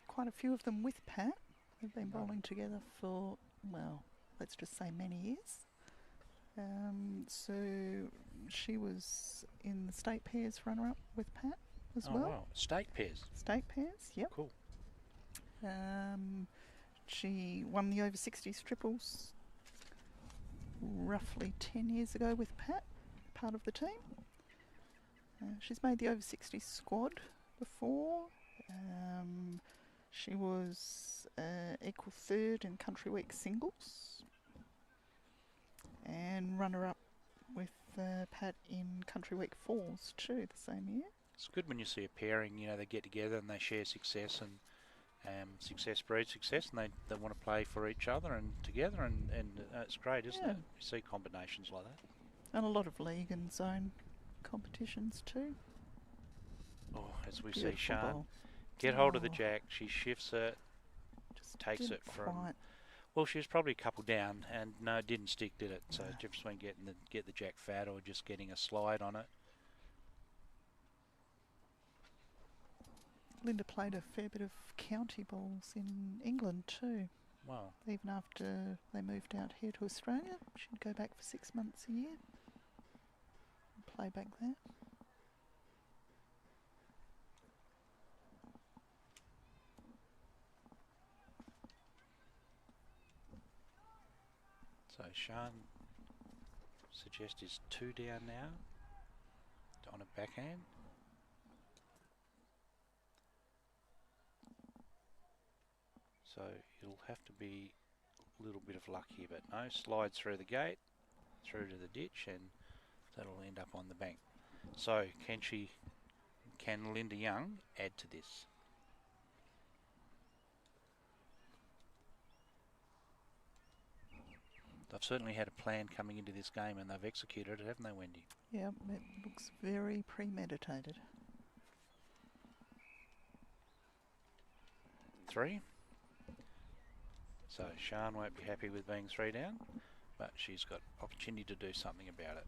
quite a few of them with Pat. They've been bowling together for, well, let's just say many years. So she was in the state pairs runner-up with Pat as Oh well. wow, state pairs. State pairs, yep. Cool. She won the over 60s triples roughly 10 years ago with Pat, part of the team. She's made the over 60s squad before. She was equal third in Country Week singles and runner-up with Pat in Country Week fours too the same year. It's good when you see a pairing, you know, they get together and they share success, and success breeds success, and they want to play for each other and together, and it's great, isn't it? You see combinations like that. And a lot of league and zone competitions too. Oh, as we Beautiful see Sian ball. get hold of the jack, she shifts it, Just takes didn't it from... quite. Well, she was probably a couple down, and no, it didn't stick, did it? So difference between get the jack fat or just getting a slide on it. Linda played a fair bit of county balls in England too. Wow. Even after they moved out here to Australia, she'd go back for 6 months a year and play back there. So Sian suggests is 2 down now on a backhand. So it'll have to be a little bit of luck here, but no, slides through the gate, through to the ditch, and that'll end up on the bank. So can Linda Young add to this? They've certainly had a plan coming into this game, and they've executed it, haven't they, Wendy? Yeah, it looks very premeditated. 3. So Sian won't be happy with being 3 down, but she's got opportunity to do something about it.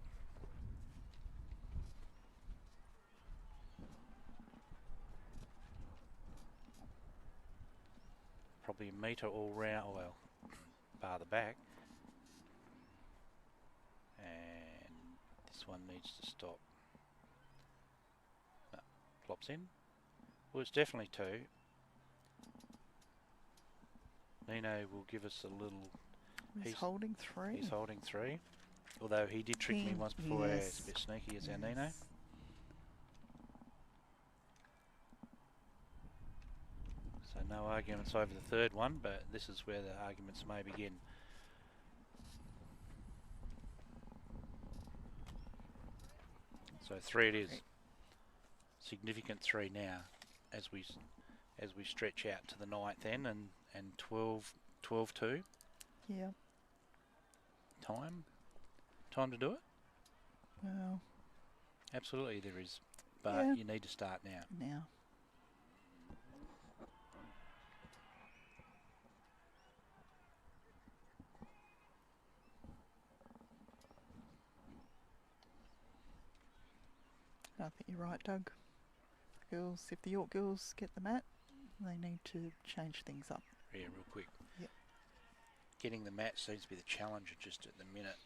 Probably a metre all round, well, bar the back. And this one needs to stop. No, plops in. Well, it's definitely 2. Nino will give us a little... He's holding 3. He's holding 3. Although he did trick me once before. Yes. It's a bit sneaky as our Nino. So no arguments over the third one, but this is where the arguments may begin. So 3 it is. Significant 3 now as we stretch out to the 9th end, and 12-2. Yeah. Time to do it? Well, absolutely there is, but you need to start now. I think you're right, Doug. Girls, if the York girls get the mat, they need to change things up. Yeah, real quick. Yep. Getting the mat seems to be the challenge just at the minute.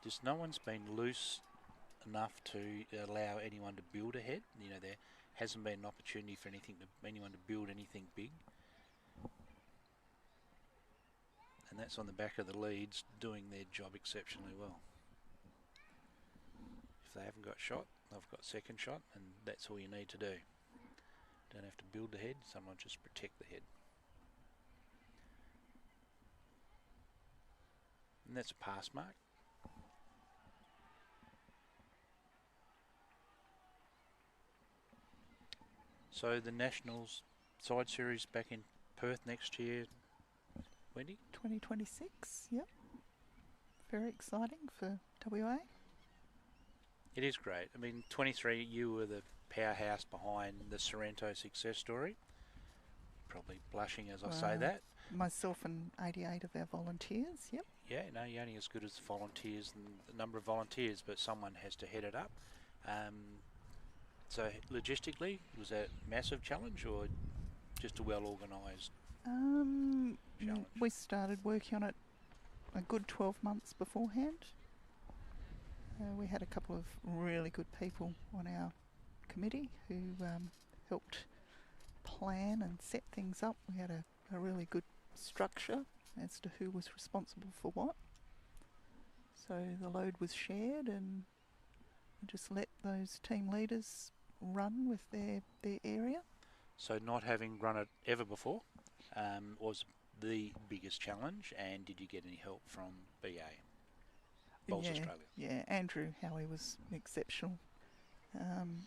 Just no one's been loose enough to allow anyone to build ahead. You know, there hasn't been an opportunity for anyone to build anything big. And that's on the back of the leads doing their job exceptionally well. If they haven't got shot, they've got second shot, and that's all you need to do. Don't have to build the head, someone just protect the head. And that's a pass mark. So the Nationals side series back in Perth next year, Wendy? 2026, yep. Very exciting for WA. It is great. I mean, 23, you were the powerhouse behind the Sorrento success story. Probably blushing as I say that. Myself and 88 of our volunteers, yep. Yeah, no, you're only as good as the volunteers and the number of volunteers, but someone has to head it up. So logistically, was that a massive challenge or just a well-organised challenge? We started working on it a good 12 months beforehand. We had a couple of really good people on our committee who helped plan and set things up. We had a really good structure as to who was responsible for what. So the load was shared, and we just let those team leaders run with their area. So not having run it ever before was the biggest challenge, and did you get any help from BA? Bowls Australia. Yeah, Andrew Howie was exceptional.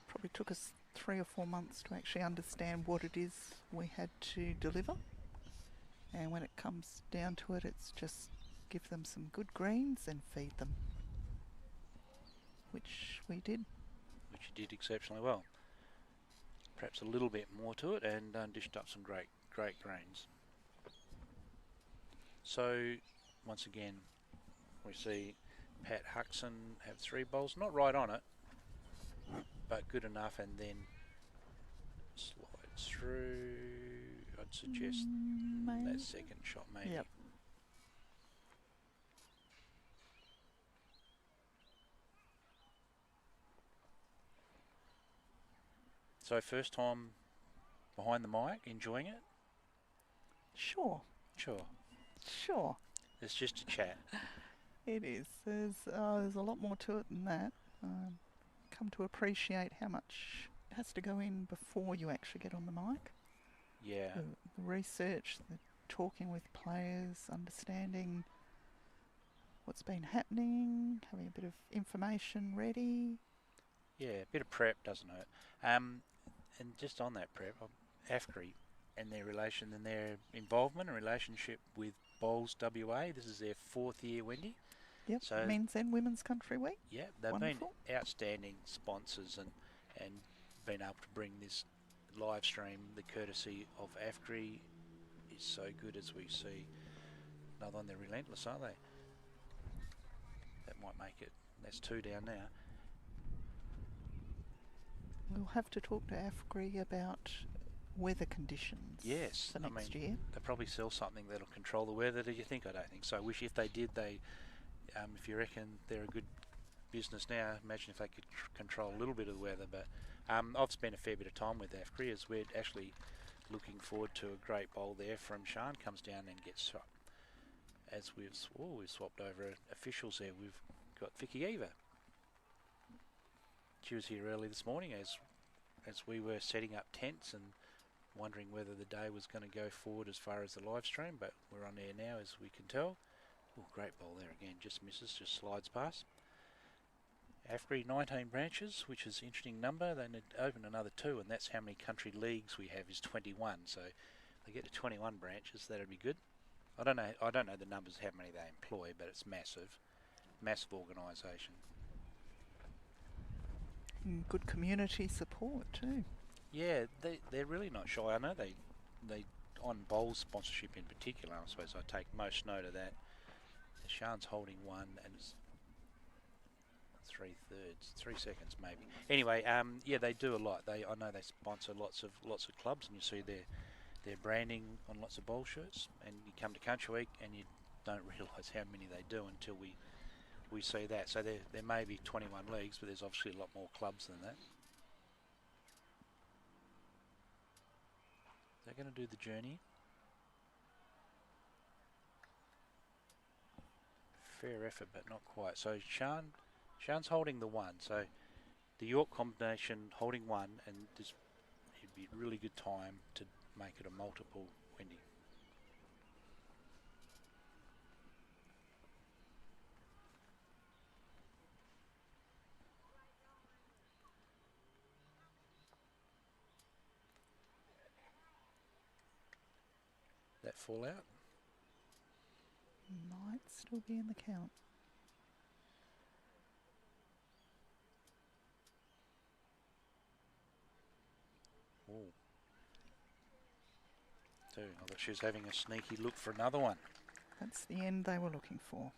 Probably took us 3 or 4 months to actually understand what it is we had to deliver. And when it comes down to it, it's just give them some good greens and feed them, which we did. Which you did exceptionally well. Perhaps a little bit more to it, and dished up some great greens. So once again, we see Pat Huxon have 3 bowls, not right on it, but good enough, and then slides through. I'd suggest that second shot maybe. Yep. So first time behind the mic, enjoying it? Sure. It's just a chat. It is. There's a lot more to it than that. Come to appreciate how much has to go in before you actually get on the mic. Yeah. The research, the talking with players, understanding what's been happening, having a bit of information ready. Yeah, a bit of prep doesn't hurt. And just on that prep, AFGRI and their relation and their involvement and relationship with Bowls WA. This is their 4th year, Wendy. Yep, So Men's and Women's Country Week. Yeah, they've Wonderful. been outstanding sponsors and been able to bring this live stream. The courtesy of AFGRI is so good, as we see. Another one, they're relentless, aren't they? That might make it. That's 2 down now. We'll have to talk to AFGRI about weather conditions. Yes, for next year. They probably sell something that'll control the weather. Do you think? I don't think so. I wish if they did, if you reckon they're a good business now, imagine if they could control a little bit of the weather. But I've spent a fair bit of time with AFGRI, as we're actually looking forward to a great bowl there from Sean. Comes down and gets swapped. As we've swapped over officials there. We've got Vicky Eva. She was here early this morning as we were setting up tents and wondering whether the day was going to go forward as far as the live stream, but we're on air now, as we can tell. Oh, great ball there again, just misses, just slides past. AFGRI 19 branches, which is an interesting number. They need to open another 2, and that's how many country leagues we have, is 21. So if they get to 21 branches, that'd be good. I don't know the numbers, how many they employ, but it's massive organisation. Good community support too. Yeah, they're really not shy. I know they on bowl sponsorship in particular, I suppose I take most note of that. Sean's holding 1 and it's 3/3, 3 seconds maybe. Anyway, yeah, they do a lot. I know they sponsor lots of clubs, and you see their branding on lots of bowl shirts. And you come to Country Week and you don't realise how many they do until we see that. So there may be 21 leagues, but there's obviously a lot more clubs than that. They're going to do the journey. Fair effort, but not quite. So Sean's holding the 1. So the York combination holding 1, and this it'd be a really good time to make it a multiple, Wendy. That fall out? Might still be in the count. Oh. So I thought she was having a sneaky look for another one. That's the end they were looking for.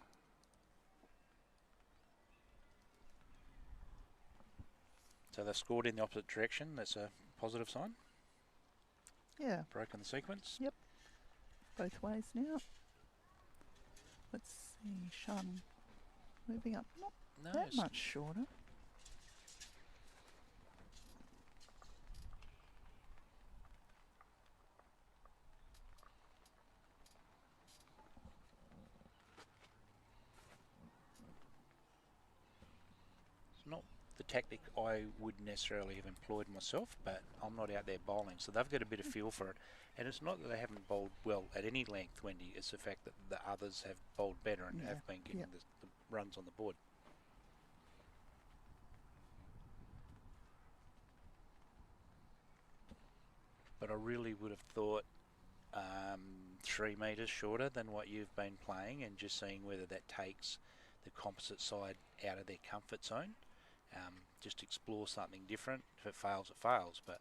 So they scored in the opposite direction. That's a positive sign. Yeah. Broken the sequence. Yep. both ways now. Let's see, Sean moving up, not that much shorter. Not the tactic I would necessarily have employed myself, but I'm not out there bowling, so they've got a bit of feel for it. And it's not that they haven't bowled well at any length, Wendy, it's the fact that the others have bowled better and have been getting the runs on the board. But I really would have thought 3 metres shorter than what you've been playing, and just seeing whether that takes the composite side out of their comfort zone. Just explore something different. If it fails, it fails. But,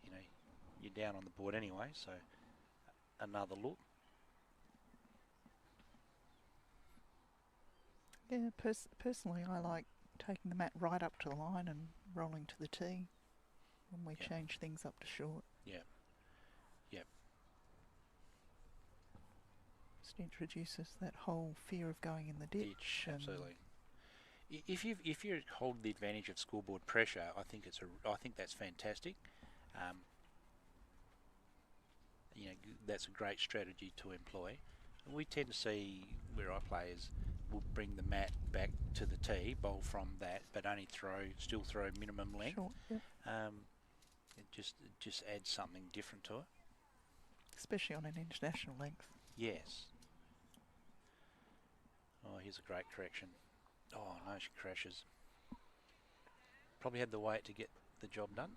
you know, you're down on the board anyway, so another look. Yeah, personally, I like taking the mat right up to the line and rolling to the tee when we change things up to short. Yeah. Yep. Just introduces that whole fear of going in the ditch. Absolutely. If you hold the advantage of scoreboard pressure, I think that's fantastic. You know, that's a great strategy to employ. And we tend to see where our players will bring the mat back to the tee, bowl from that, but only still throw minimum length. Short, yep. It just adds something different to it. Especially on an international length. Yes. Oh, here's a great correction. Oh no, she crashes. Probably had the weight to get the job done.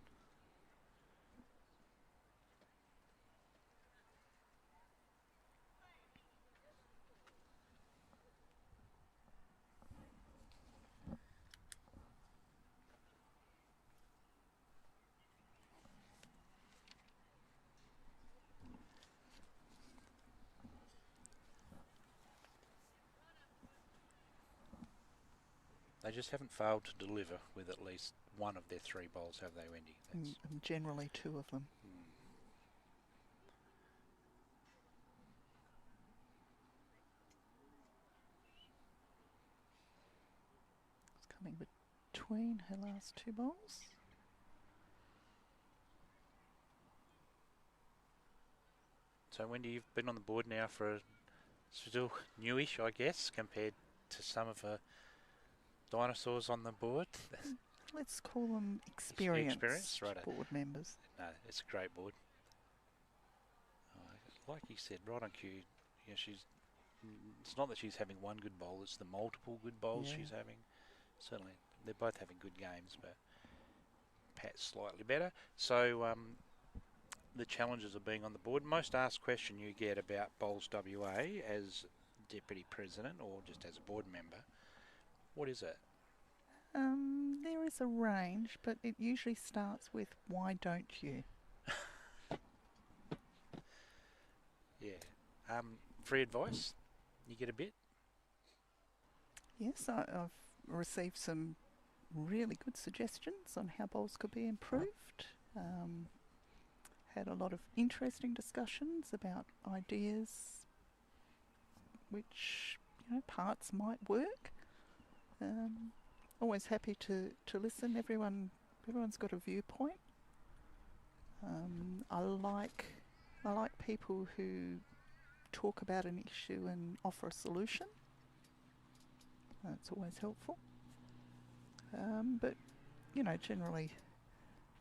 They just haven't failed to deliver with at least one of their 3 bowls, have they, Wendy? And generally 2 of them. It's coming between her last 2 bowls. So, Wendy, you've been on the board now for still newish, I guess, compared to some of her dinosaurs on the board. Let's call them experienced right. board members. No, it's a great board. Like you said, right on cue. Yeah, it's not that she's having one good bowl, it's the multiple good bowls she's having. Certainly, they're both having good games, but Pat's slightly better. So, the challenges of being on the board. Most asked question you get about Bowls WA as Deputy President or just as a board member, what is it? There is a range, but it usually starts with, why don't you? Yeah. Free advice? You get a bit? Yes, I've received some really good suggestions on how bowls could be improved. Had a lot of interesting discussions about ideas which, parts might work. Always happy to listen. Everyone's got a viewpoint. I like people who talk about an issue and offer a solution. That's always helpful. But generally,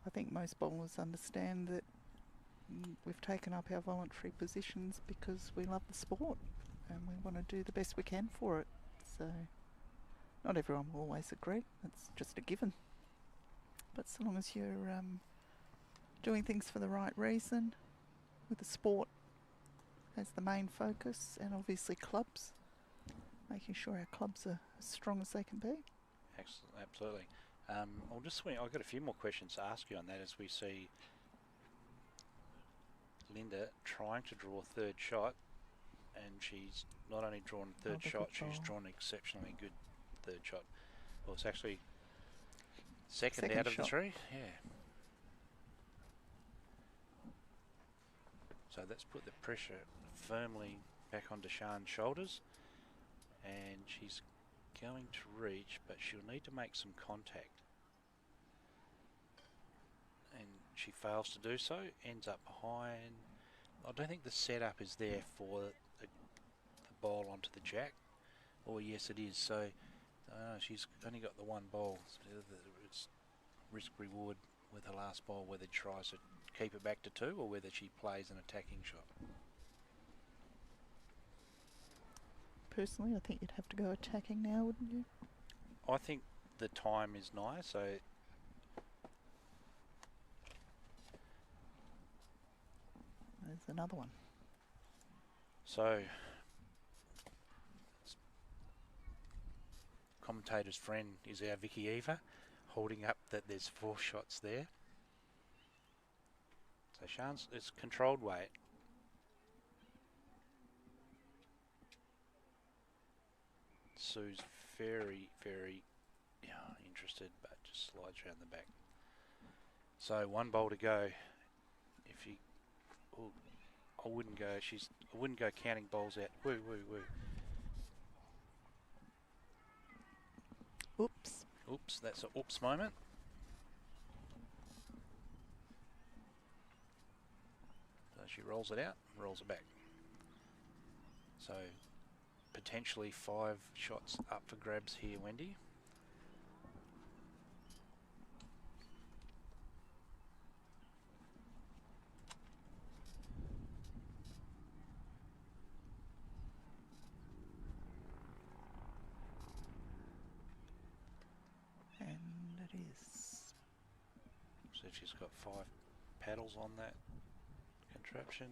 I think most bowlers understand that we've taken up our voluntary positions because we love the sport and we want to do the best we can for it. So not everyone will always agree, that's just a given. But so long as you're doing things for the right reason, with the sport as the main focus, and obviously clubs, making sure our clubs are as strong as they can be. Absolutely. I've got a few more questions to ask you on that, as we see Linda trying to draw a 3rd shot, and she's not only drawn a 3rd shot, she's drawn an exceptionally good 3rd shot. Well, it's actually second out of the 3. Yeah. So that's put the pressure firmly back onto Sian's shoulders, and she's going to reach, but she'll need to make some contact. And she fails to do so, ends up behind. I don't think the setup is there for the bowl onto the jack. Oh yes it is, so she's only got the one bowl. It's risk reward with her last bowl, whether she tries to keep it back to 2 or whether she plays an attacking shot. Personally, I think you'd have to go attacking now, wouldn't you? I think the time is nice, so there's another one. So commentator's friend is our Vicky Eva, holding up that there's 4 shots there. So Sian's, it's controlled weight. Sue's very, very interested, but just slides around the back. So 1 bowl to go. If you, I wouldn't go. I wouldn't go counting bowls out. Woo, woo, woo. Oops. Oops, that's an oops moment. So she rolls it out, rolls it back. So potentially 5 shots up for grabs here, Wendy. And it is. So she's got 5 paddles on that contraption.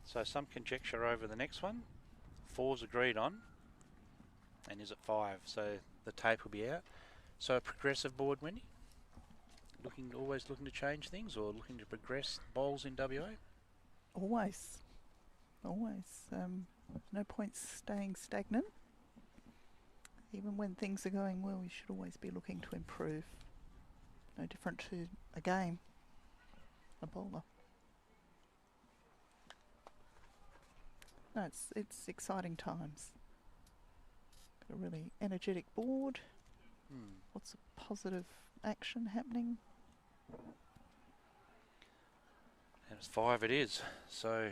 So some conjecture over the next one. 4's agreed on, and is at 5, so the tape will be out. So a progressive board, Wendy? Always looking to change things or looking to progress bowls in WA? Always. Always. No point staying stagnant. Even when things are going well, you should always be looking to improve. No different to a game, a bowler. No, it's exciting times. Got a really energetic board. Lots of positive action happening. And it's 5 it is. So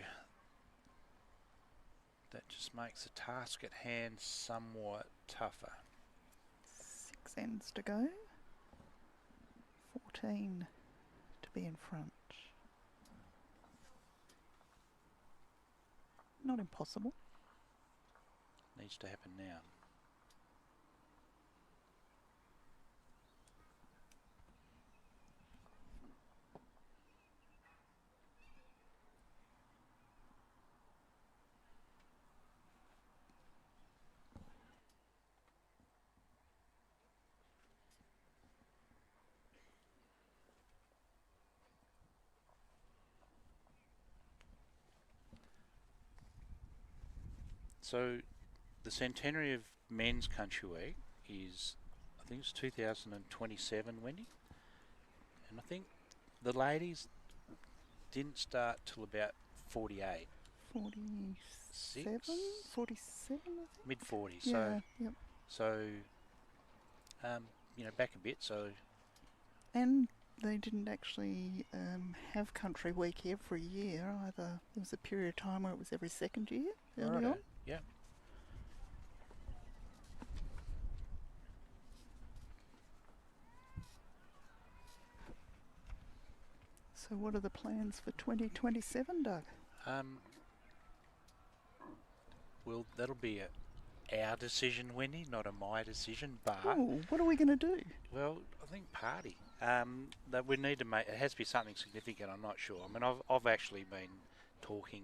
that just makes the task at hand somewhat tougher. 6 ends to go. 14 to be in front. Not impossible. Needs to happen now. So the centenary of Men's Country Week is, I think it's 2027, Wendy. And I think the ladies didn't start till about 48. 47? 47, I think? Mid-40s. Yeah, so, yep. So, back a bit. So, and they didn't actually have Country Week every year either. There was a period of time where it was every second year early on. Yeah. So what are the plans for 2027, Doug? Well, that'll be our decision, Wendy, not a my decision, but... Oh, what are we going to do? Well, I think party. That we need to make... It has to be something significant, I'm not sure. I mean, I've actually been talking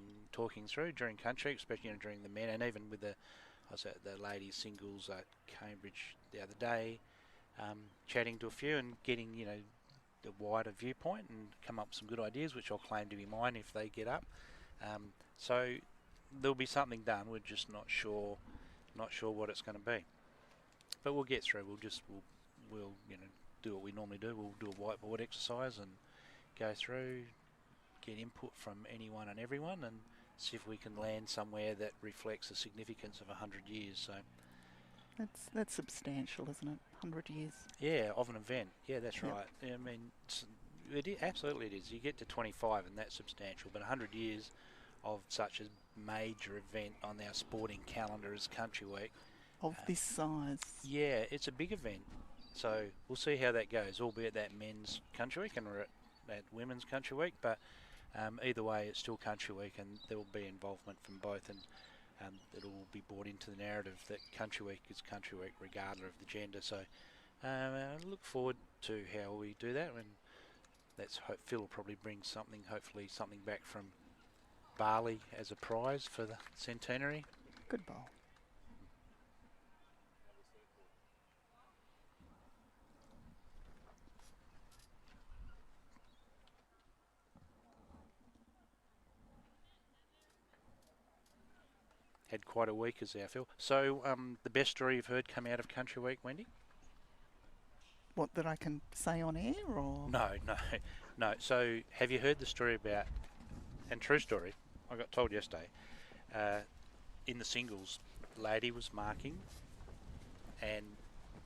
through during country, especially during the men, and even with I was at the ladies singles at Cambridge the other day, chatting to a few and getting, the wider viewpoint and come up with some good ideas, which I'll claim to be mine if they get up. So there'll be something done. We're just not sure what it's going to be. But we'll get through. We'll do what we normally do. We'll do a whiteboard exercise and go through, get input from anyone and everyone, and see if we can land somewhere that reflects the significance of 100 years. So that's substantial, isn't it? 100 years. yeah, of an event. Yeah, that's Yep. right. I mean, absolutely it is. You get to 25 and that's substantial, but 100 years of such a major event on our sporting calendar as Country Week. Of this size. Yeah, it's a big event. So we'll see how that goes, albeit that men's Country Week and we're at women's Country Week, but either way it's still Country Week and there will be involvement from both, and it'll be brought into the narrative that Country Week is Country Week regardless of the gender. So I look forward to how we do that, and Phil will probably bring hopefully something back from Bali as a prize for the centenary. Good bowl. Had quite a week as our Phil. So the best story you've heard come out of Country Week, Wendy? What, that I can say on air, or? No. So have you heard the story about, and true story, I got told yesterday, in the singles, lady was marking, and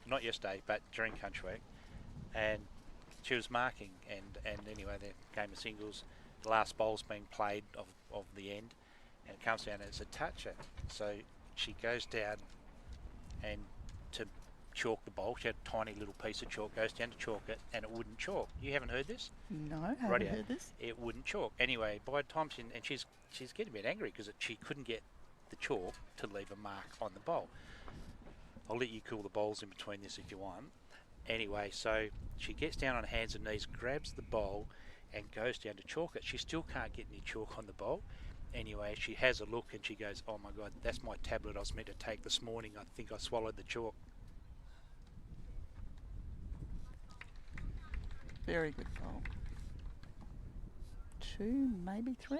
not yesterday, but during Country Week, and she was marking, and anyway, the game of singles, the last bowl's being played of the end, and it comes down and it's a toucher. So she goes down and to chalk the bowl, she had a tiny little piece of chalk, goes down to chalk it, and it wouldn't chalk. You haven't heard this? No, I haven't heard this. It wouldn't chalk. Anyway, by the time she's getting a bit angry because she couldn't get the chalk to leave a mark on the bowl. I'll let you cool the bowls in between this if you want. Anyway, so she gets down on her hands and knees, grabs the bowl and goes down to chalk it. She still can't get any chalk on the bowl. Anyway, she has a look and she goes, oh my God, that's my tablet I was meant to take this morning. I think I swallowed the chalk. Very good bowl. 2, maybe 3.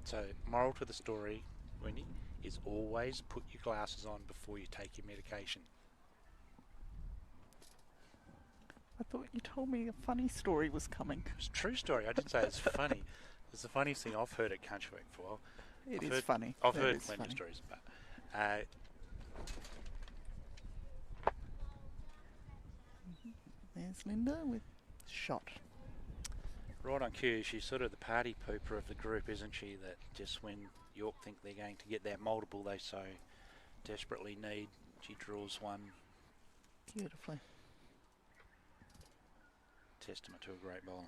So, moral to the story, Wendy, is always put your glasses on before you take your medication. I thought you told me a funny story was coming. It's a true story. I didn't say it's funny. It's the funniest thing I've heard at Country Week for a while. It is funny. I've heard plenty of stories, but there's Linda with shot. Right on cue, she's sort of the party pooper of the group, isn't she? That just when York think they're going to get that multiple they so desperately need, she draws one. Beautifully. Testament to a great bowler.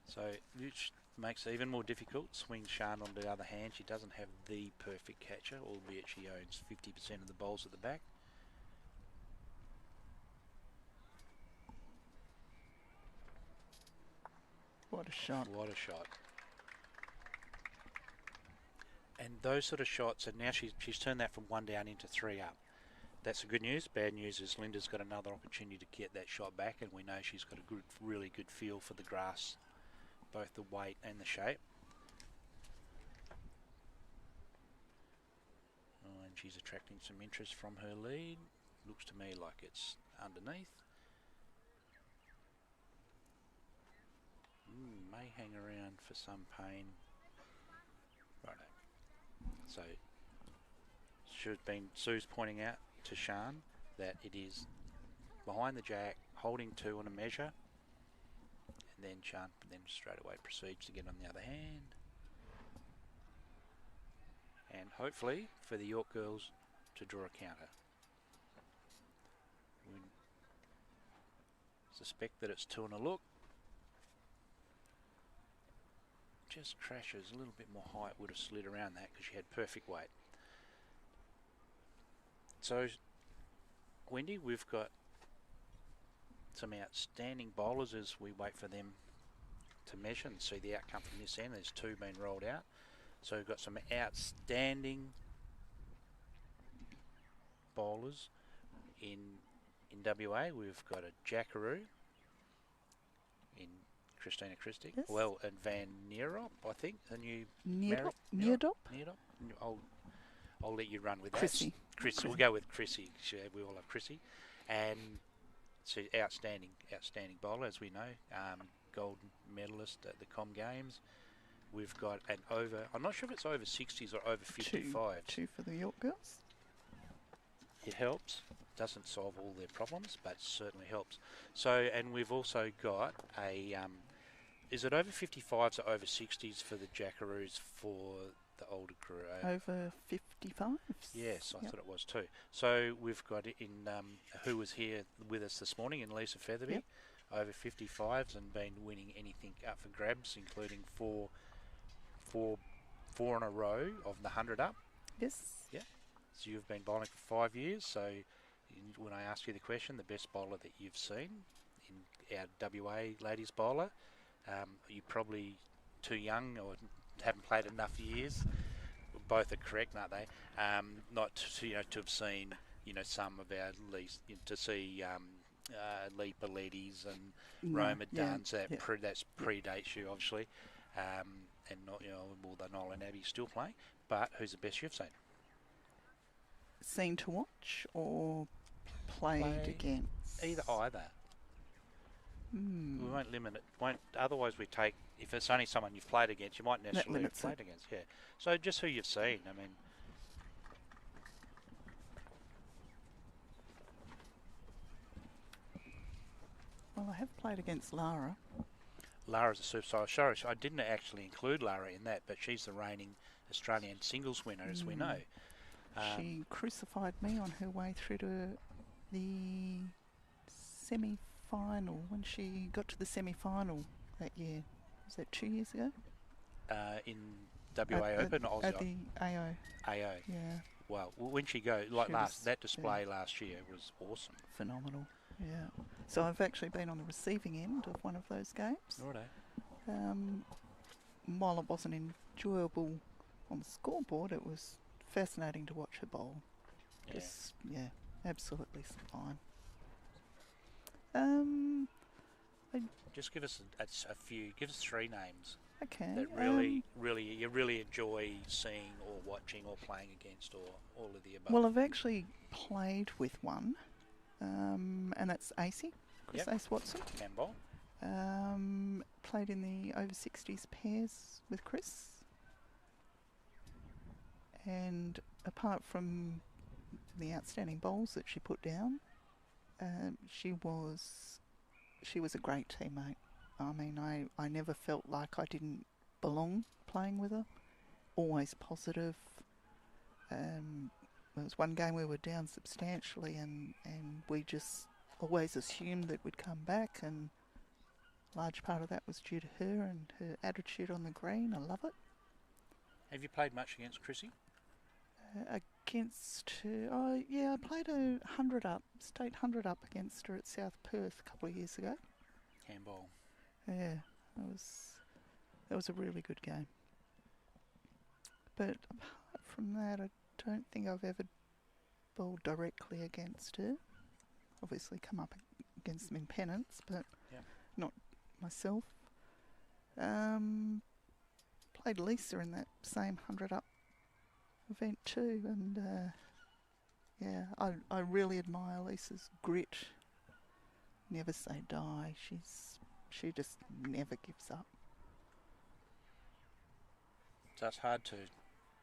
So, which makes it even more difficult. Swings Shan on the other hand. She doesn't have the perfect catcher, albeit she owns 50% of the bowls at the back. What a shot. What a shot. And those sort of shots, and now she's turned that from 1 down into 3 up. That's the good news. Bad news is Linda's got another opportunity to get that shot back, and we know she's got a really good feel for the grass, both the weight and the shape. Oh, and she's attracting some interest from her lead. Looks to me like it's underneath. May hang around for some pain. Righto. So, Sue's pointing out to Shan that it is behind the jack, holding 2 on a measure, and then Shan straight away proceeds to get on the other hand. And hopefully for the York girls to draw a counter. We suspect that it's 2 and a look. Just crashes a little bit more height, would have slid around that because she had perfect weight. So, Wendy, we've got some outstanding bowlers as we wait for them to measure and see the outcome from this end. There's 2 being rolled out. So we've got some outstanding bowlers in WA. We've got a Jackaroo in Christina Christie. Yes. Well, and Van Neerop, I think, the new Neerdop. I'll let you run with that. Chrissy. Chris, we'll go with Chrissy. We all love Chrissy, and she's outstanding bowler, as we know. Gold medalist at the Com Games. We've got an over. I'm not sure if it's over 60s or over 55. Two for the York girls. It helps. Doesn't solve all their problems, but certainly helps. So, and we've also got a. Is it over 55s or over 60s for the Jackaroos for the older crew? Over 55s. Yes, I thought it was too. So we've got in who was here with us this morning in Lisa Featherby, over 55s and been winning anything up for grabs, including four in a row of the 100 up. Yes. Yeah. So you've been bowling for 5 years. So when I ask you the question, the best bowler that you've seen in our WA ladies bowler, you're probably too young or haven't played enough years. Both are correct, aren't they? Not to, to have seen some of our least to see Lee Palettis and Roma Duns. That predates you obviously, and not well, the Nolan Abbey's still playing. But who's the best you've seen? Seen to watch or played against? Either. We won't limit it. Otherwise we take, if it's only someone you've played against, you might necessarily have played against. Yeah. So just who you've seen. I mean. Well, I have played against Lara. Lara's a superstar. Sorry, I didn't actually include Lara in that, but she's the reigning Australian singles winner, as we know. She crucified me on her way through to the semi-final, when she got to the semi-final that year. Was that 2 years ago? In WA Open or Aussie? At the AO. AO. Yeah. Well, when she goes, that display last year was awesome. Phenomenal. Yeah. So I've actually been on the receiving end of one of those games. Righto. While it wasn't enjoyable on the scoreboard, it was fascinating to watch her bowl. Yeah. Absolutely fine. Just give us a few. Give us 3 names. Okay. That you really enjoy seeing or watching or playing against, or all of the above. Well, I've actually played with one, and that's Chris Ace Watson. Can bowl. Played in the over 60s pairs with Chris. And apart from the outstanding bowls that she put down, she was a great teammate. I mean, I never felt like I didn't belong playing with her. Always positive. There was one game we were down substantially, and we just always assumed that we'd come back, and a large part of that was due to her and her attitude on the green. I love it. Have you played much against Chrissy? Against her, I played a 100 up, state 100 up against her at South Perth a couple of years ago. Handball. Yeah, that was a really good game. But apart from that, I don't think I've ever bowled directly against her. Obviously come up against them in pennants, but not myself. Played Lisa in that same 100 up event too, and I really admire Lisa's grit. Never say die. She just never gives up. So it's hard to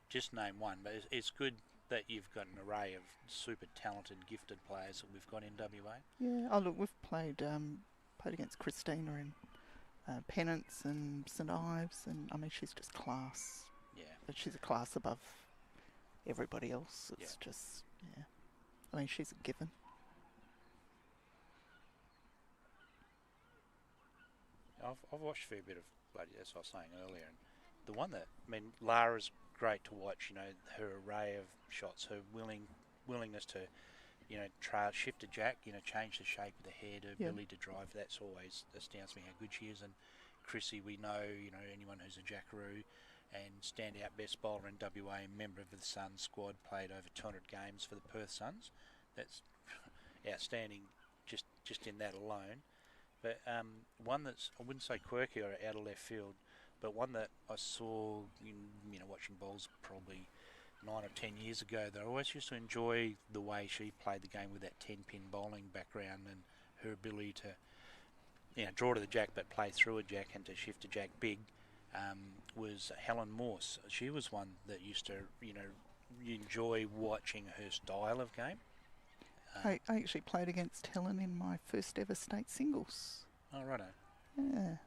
just name one, but it's good that you've got an array of super talented, gifted players that we've got in WA. Yeah. Oh look, we've played against Christina in pennants and St Ives, and I mean she's just class. Yeah. But she's a class above everybody else. It's just, I mean, she's a given. I've watched a fair bit of bloody, as I was saying earlier, and the one that, I mean, Lara's great to watch, her array of shots, her willingness to, try shift a jack, change the shape of the head, her ability to drive, that's always astounds me how good she is. And Chrissy, we know, anyone who's a Jackaroo and standout best bowler in WA, member of the Suns squad, played over 200 games for the Perth Suns. That's outstanding just in that alone. But one that's, I wouldn't say quirky or out of left field, but one that I saw, watching bowls probably 9 or 10 years ago, that I always used to enjoy the way she played the game with that 10-pin bowling background and her ability to, you know, draw to the jack but play through a jack and to shift a jack big. Was Helen Morse. She was one that used to, you know, enjoy watching her style of game. I actually played against Helen in my first ever state singles. Oh, righto. Yeah.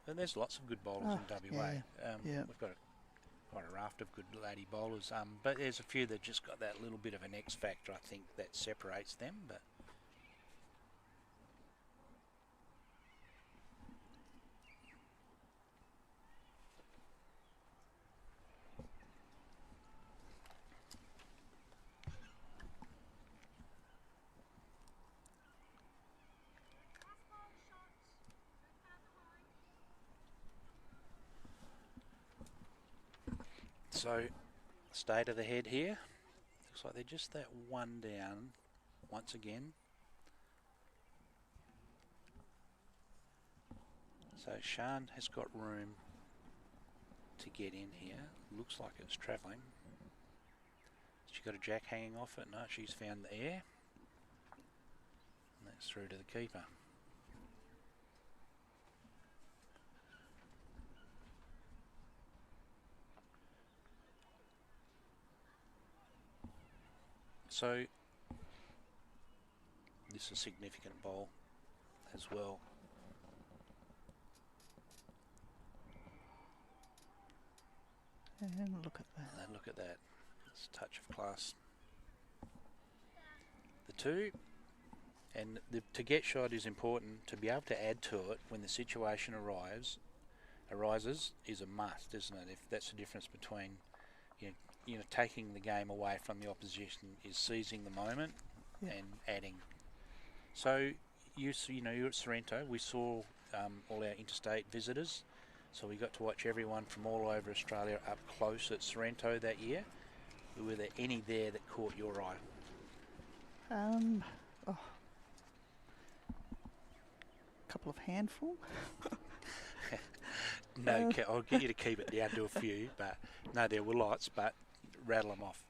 And there's lots of good bowlers in WA. Yeah. We've got quite a raft of good lady bowlers, but there's a few that just got that little bit of an X factor, I think, that separates them. But so, state of the head here. Looks like they're just that one down once again. So Sian has got room to get in here. Looks like it's travelling. She got a jack hanging off it. No, she's found the air. And that's through to the keeper. So this is a significant bowl as well. And look at that. And look at that. It's a touch of class. The two, and the to get shot is important. To be able to add to it when the situation arises is a must, isn't it? If that's the difference between, you know, taking the game away from the opposition is seizing the moment and adding. So you know, you're at Sorrento. We saw all our interstate visitors. So we got to watch everyone from all over Australia up close at Sorrento that year. Were there any there that caught your eye? A couple of handful. No, I'll get you to keep it down to a few, but no, there were lots, but rattle them off.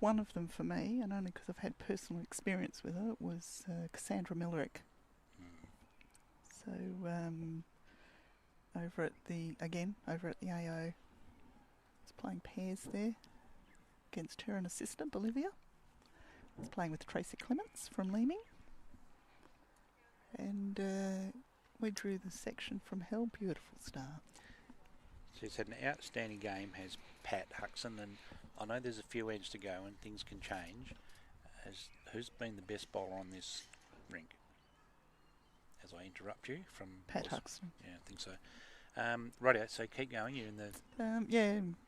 One of them for me, and only because I've had personal experience with her, was Cassandra Millerick. So over at the AO, I was playing pairs there against her and a sister, Bolivia. I was playing with Tracy Clements from Leeming, and we drew the section from hell. Beautiful start. She's had an outstanding game, has Pat Huxon, and I know there's a few ends to go and things can change. Who's been the best bowler on this rink? As I interrupt you from Pat Huxon. Yeah, I think so. Rightio, so keep going. You're in the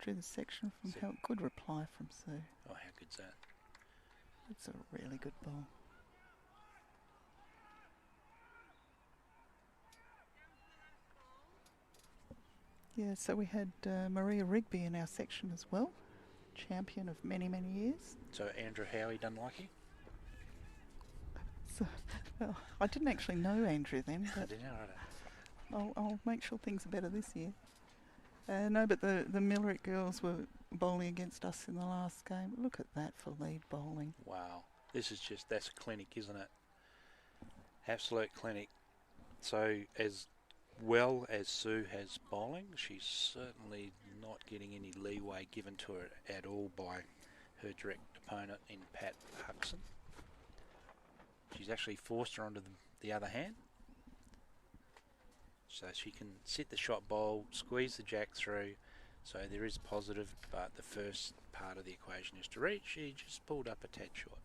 drew the section from hell. Good reply from Sue. Oh, how good's that? It's a really good ball. Yeah, so we had Maria Rigby in our section as well, champion of many, many years. So Andrew Howie done like you? So, well, I didn't actually know Andrew then, but Didn't you? I'll make sure things are better this year. No, but the Millerick girls were bowling against us in the last game. Look at that for lead bowling. Wow, that's a clinic, isn't it? Absolute clinic. So as well as Sue has bowling, she's certainly not getting any leeway given to her at all by her direct opponent in Pat Huxon. She's actually forced her onto the other hand. So she can sit the shot bowl, squeeze the jack through. So there is positive, but the first part of the equation is to reach. She just pulled up a tad short.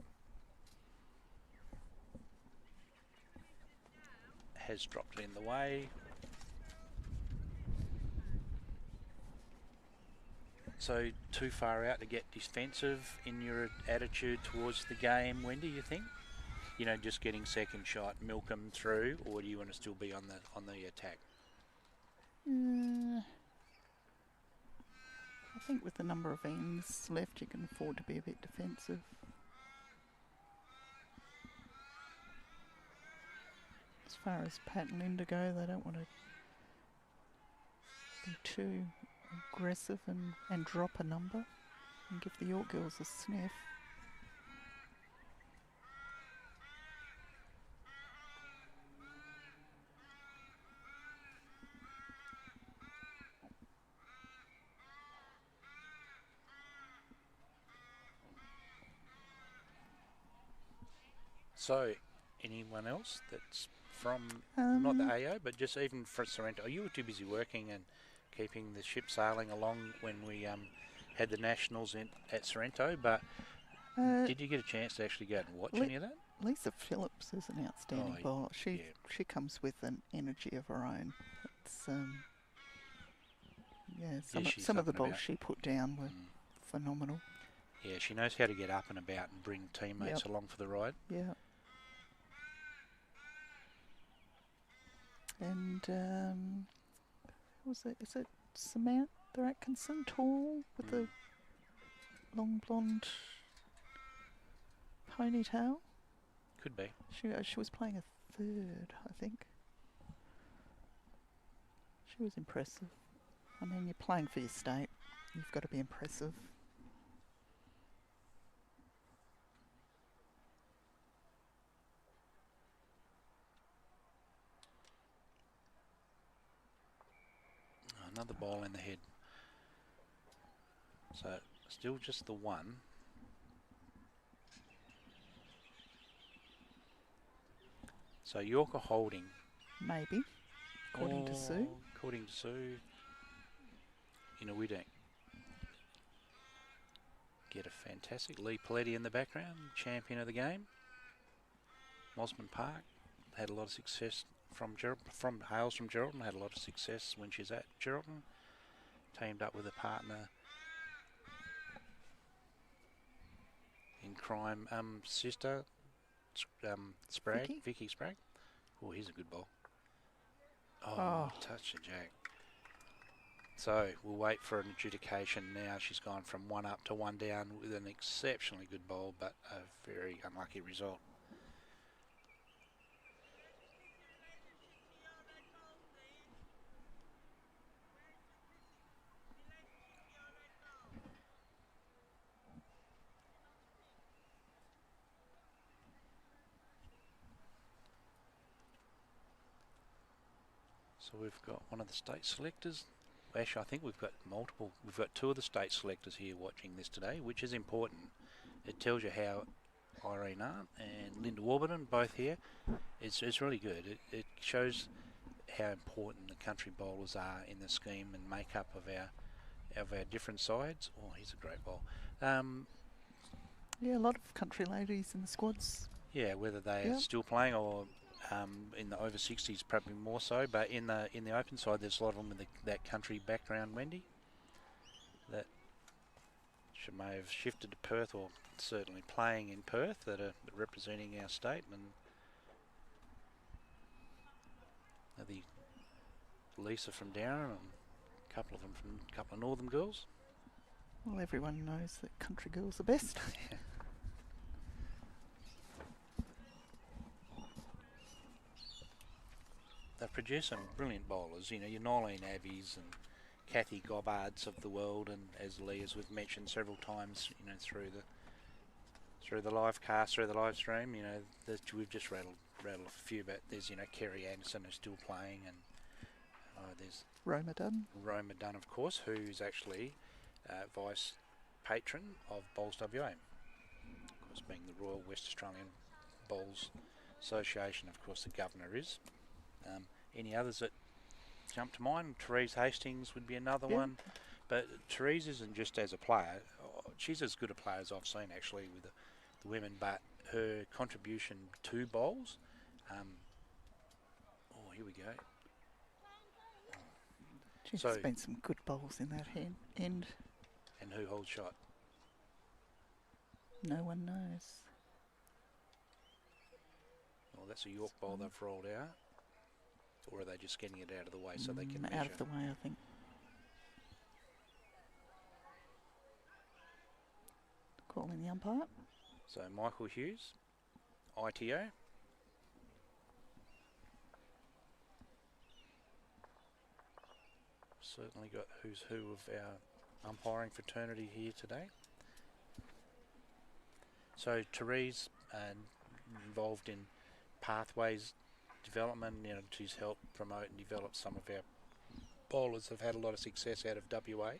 Has dropped it in the way. So too far out to get defensive in your attitude towards the game, Wendy, you think? You know, just getting second shot, milk them through, or do you want to still be on the attack? I think with the number of ends left, you can afford to be a bit defensive. As far as Pat and Linda go, they don't want to be too aggressive and drop a number and give the York girls a sniff. So, anyone else that's from, not the AO, but just even for Sorrento? You were too busy working and keeping the ship sailing along when we had the Nationals at Sorrento, but did you get a chance to actually go out and watch any of that? Lisa Phillips is an outstanding bowler. She comes with an energy of her own. It's some of the balls she put down were phenomenal. Yeah, she knows how to get up and about and bring teammates along for the ride. Yeah. And is it Samantha Atkinson, tall with the long blonde ponytail? Could be. She was playing a third, I think. She was impressive. I mean, you're playing for your state. You've got to be impressive. Another ball in the head. So still just the one. So York are holding. Maybe, according to Sue. According to Sue. You know, we don't get a fantastic Lee Paletti in the background, champion of the game. Mosman Park had a lot of success hails from Geraldton, had a lot of success when she's at Geraldton. Teamed up with a partner in crime, sister, Sprague, Vicky Sprague. Oh, he's a good ball. Oh, touch the jack. So we'll wait for an adjudication now. She's gone from 1 up to 1 down with an exceptionally good ball, but a very unlucky result. So we've got one of the state selectors. Actually, I think we've got multiple. We've got 2 of the state selectors here watching this today, which is important. It tells you how Irene Arndt and Linda Warburton both here. It's really good. It shows how important the country bowlers are in the scheme and makeup of our different sides. Oh, he's a great ball. Yeah, a lot of country ladies in the squads. Yeah, whether they are still playing or in the over 60s, probably more so. But in the open side, there's a lot of them with that country background. Wendy, that she may have shifted to Perth, or certainly playing in Perth, that are representing our state. And the Lisa from Darren, and a couple of them from a couple of Northern girls. Well, everyone knows that country girls are best. They produce some brilliant bowlers, you know, your Nolene Abbeys and Kathy Gobbards of the world, and as Lee, as we've mentioned several times, you know, through the live cast, through the live stream, you know, that we've just rattled off a few, but there's, you know, Kerry Anderson who's still playing, and there's Roma Dunn, of course, who's actually vice patron of Bowls WA, of course, being the Royal West Australian Bowls Association. Of course, the governor is. Any others that jump to mind? Therese Hastings would be another one. But Therese isn't just as a player. She's as good a player as I've seen, actually, with the women. But her contribution to bowls... oh, here we go. There's been some good bowls in that end. And who holds shot? No one knows. Well, that's a York bowl they've rolled out. Or are they just getting it out of the way so they can measure? Out of the way, I think. Calling the umpire. So Michael Hughes, ITO. Certainly got who's who of our umpiring fraternity here today. So Therese, involved in pathways development, you know, she's helped promote and develop some of our bowlers have had a lot of success out of WA.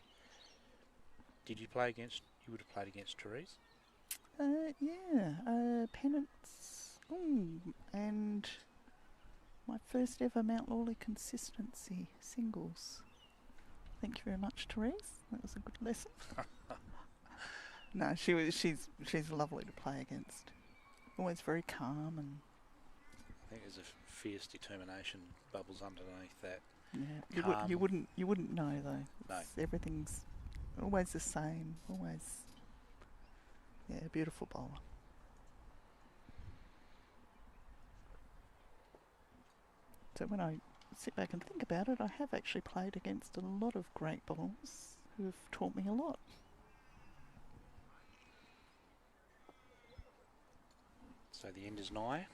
Did you play against, you would have played against Therese? Yeah, Pennants, and my first ever Mount Lawley consistency singles. Thank you very much, Therese. That was a good lesson. No, she's lovely to play against. Always very calm and. I think there's a fierce determination bubbles underneath that. Yeah, you wouldn't know though. No. Everything's always the same. Always. Yeah, beautiful bowler. So when I sit back and think about it, I have actually played against a lot of great bowlers who have taught me a lot. So the end is nigh.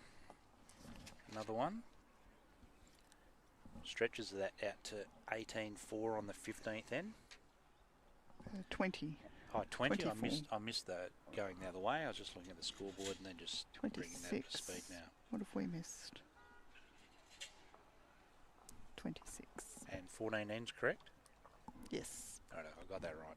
Another one. Stretches that out to 18-4 on the 15th end. 20. Oh, 20. 24. I missed the going the other way. I was just looking at the scoreboard and then just 26. bringing that up to speed now. What have we missed? 26. And 14 ends, correct? Yes. Right, I got that right.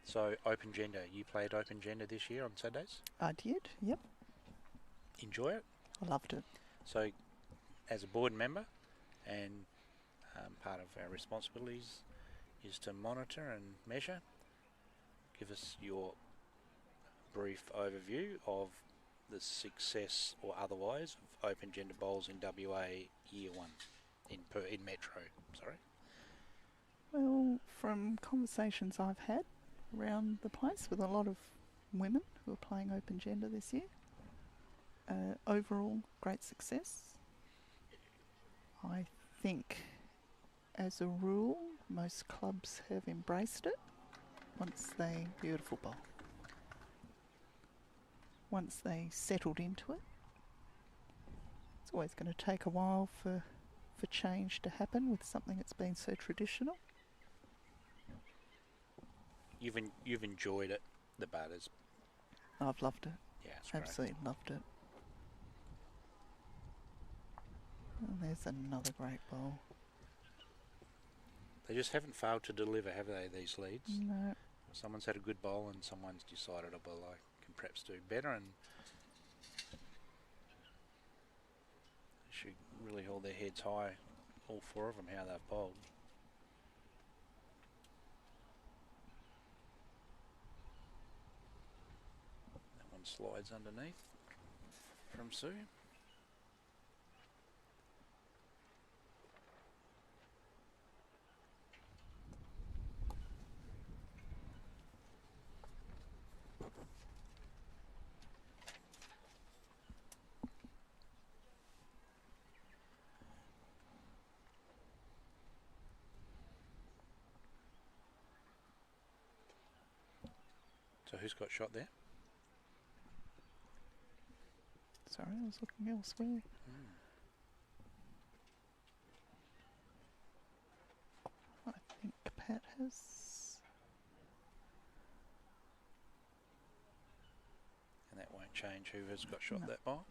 So, open gender. You played open gender this year on Saturdays? I did, yep. Enjoy it? I loved it. So, as a board member, and part of our responsibilities is to monitor and measure. Give us your brief overview of the success or otherwise of open gender bowls in WA Year 1 in Metro. Sorry. Well, from conversations I've had around the place with a lot of women who are playing open gender this year, overall great success. I think as a rule most clubs have embraced it once they beautiful bowl. Once they settled into it. It's always going to take a while for change to happen with something that's been so traditional. You've enjoyed it, the batters. I've loved it. Yeah, it's absolutely great. Loved it. And there's another great bowl. They just haven't failed to deliver, have they, these leads? No. Someone's had a good bowl and someone's decided, oh, well, I can perhaps do better, and they should really hold their heads high, all four of them, how they've bowled. That one slides underneath from Sue. So who's got shot there? Sorry, I was looking elsewhere. I think Pat has. And that won't change who has got shot No. that ball.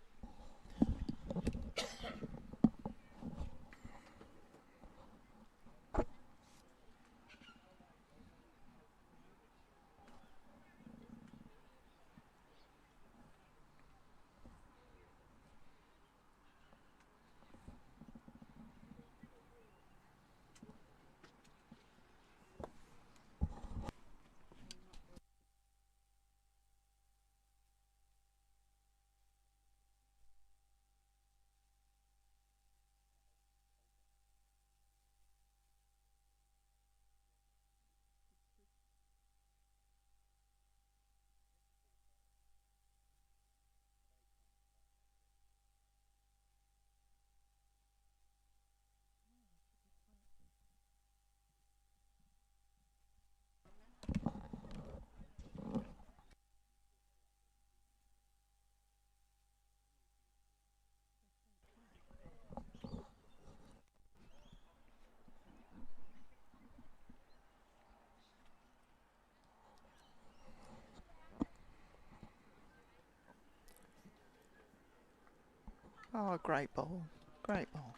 Oh, great ball. Great ball.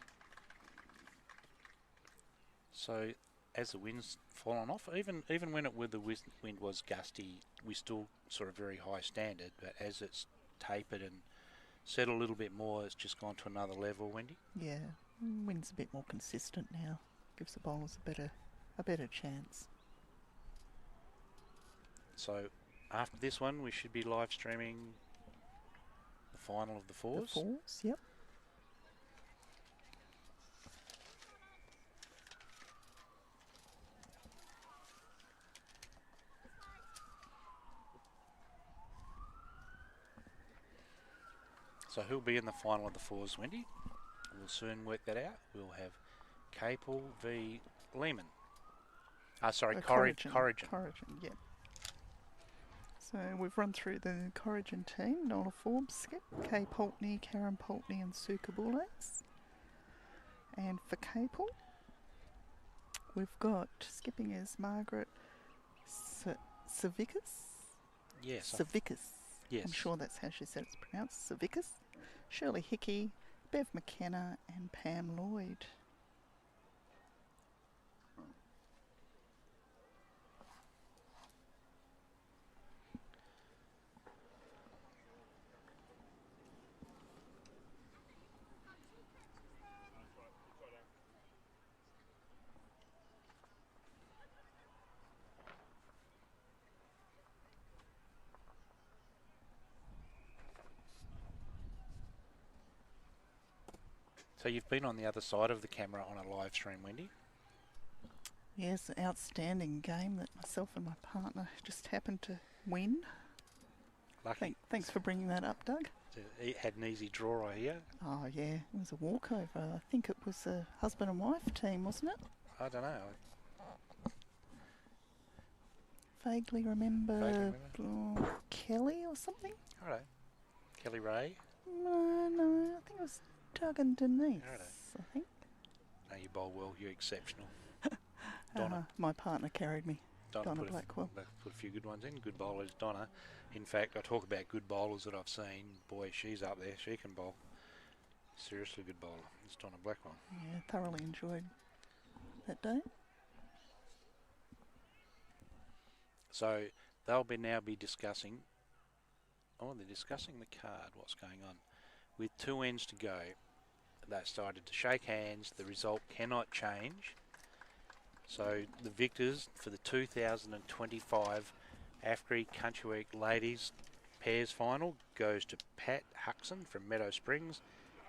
So as the wind's fallen off, even when the wind was gusty, we still sort of very high standard, but as it's tapered and settled a little bit more, it's just gone to another level, Wendy. Yeah, wind's a bit more consistent now. Gives the bowlers a better chance. So after this one, we should be live streaming the final of the fours. The fours, yep. So who'll be in the final of the fours, Wendy? We'll soon work that out. We'll have Capel v Lehman. Corrigan. Corrigan, yeah. So we've run through the Corrigan team. Nola Forbes skip, Kay Pulteney, Karen Pulteney and Sue Kabules. And for Capel, we've got skipping as Margaret Savickas. Yes. Savickas. Yes. I'm sure that's how she said it's pronounced. Savickas. Shirley Hickey, Bev McKenna and Pam Lloyd. So you've been on the other side of the camera on a live stream, Wendy. Yes, an outstanding game that myself and my partner just happened to win. Lucky. Thanks for bringing that up, Doug. It had an easy draw, I hear. Oh yeah, it was a walkover. I think it was a husband and wife team, wasn't it? I don't know. Vaguely remember Kelly or something? Alright. Kelly Ray. No, I think it was Doug and Denise. Righto. I think. No, you bowl well. You're exceptional. Donna. My partner carried me. Donna put Blackwell. Put a few good ones in. Good bowlers, Donna. In fact, I talk about good bowlers that I've seen. Boy, she's up there. She can bowl. Seriously good bowler. It's Donna Blackwell. Yeah, thoroughly enjoyed that day. So they'll now be discussing. Oh, they're discussing the card. What's going on? With 2 ends to go, they started to shake hands. The result cannot change. So the victors for the 2025 AFGRI Country Week Ladies Pairs Final goes to Pat Huxon from Meadow Springs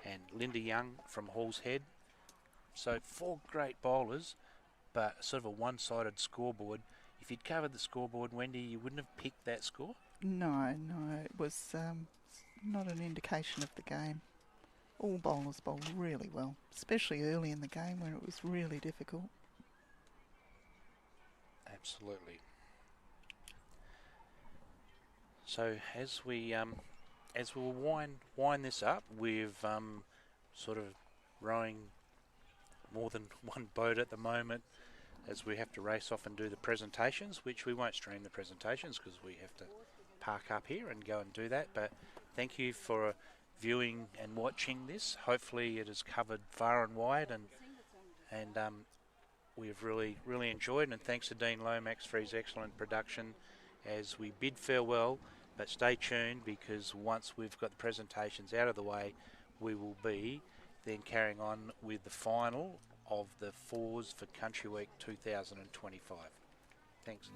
and Linda Young from Halls Head. So 4 great bowlers, but sort of a one-sided scoreboard. If you'd covered the scoreboard, Wendy, you wouldn't have picked that score? No, it was not an indication of the game. All bowlers bowled really well, especially early in the game where it was really difficult. Absolutely. So as we will wind this up, we've sort of rowing more than one boat at the moment, as we have to race off and do the presentations, which we won't stream the presentations because we have to park up here and go and do that. But thank you for viewing and watching this. Hopefully it is covered far and wide, and we've really enjoyed, and thanks to Dean Lomax for his excellent production as we bid farewell. But stay tuned, because once we've got the presentations out of the way, we will be then carrying on with the final of the fours for Country Week 2025. Thanks.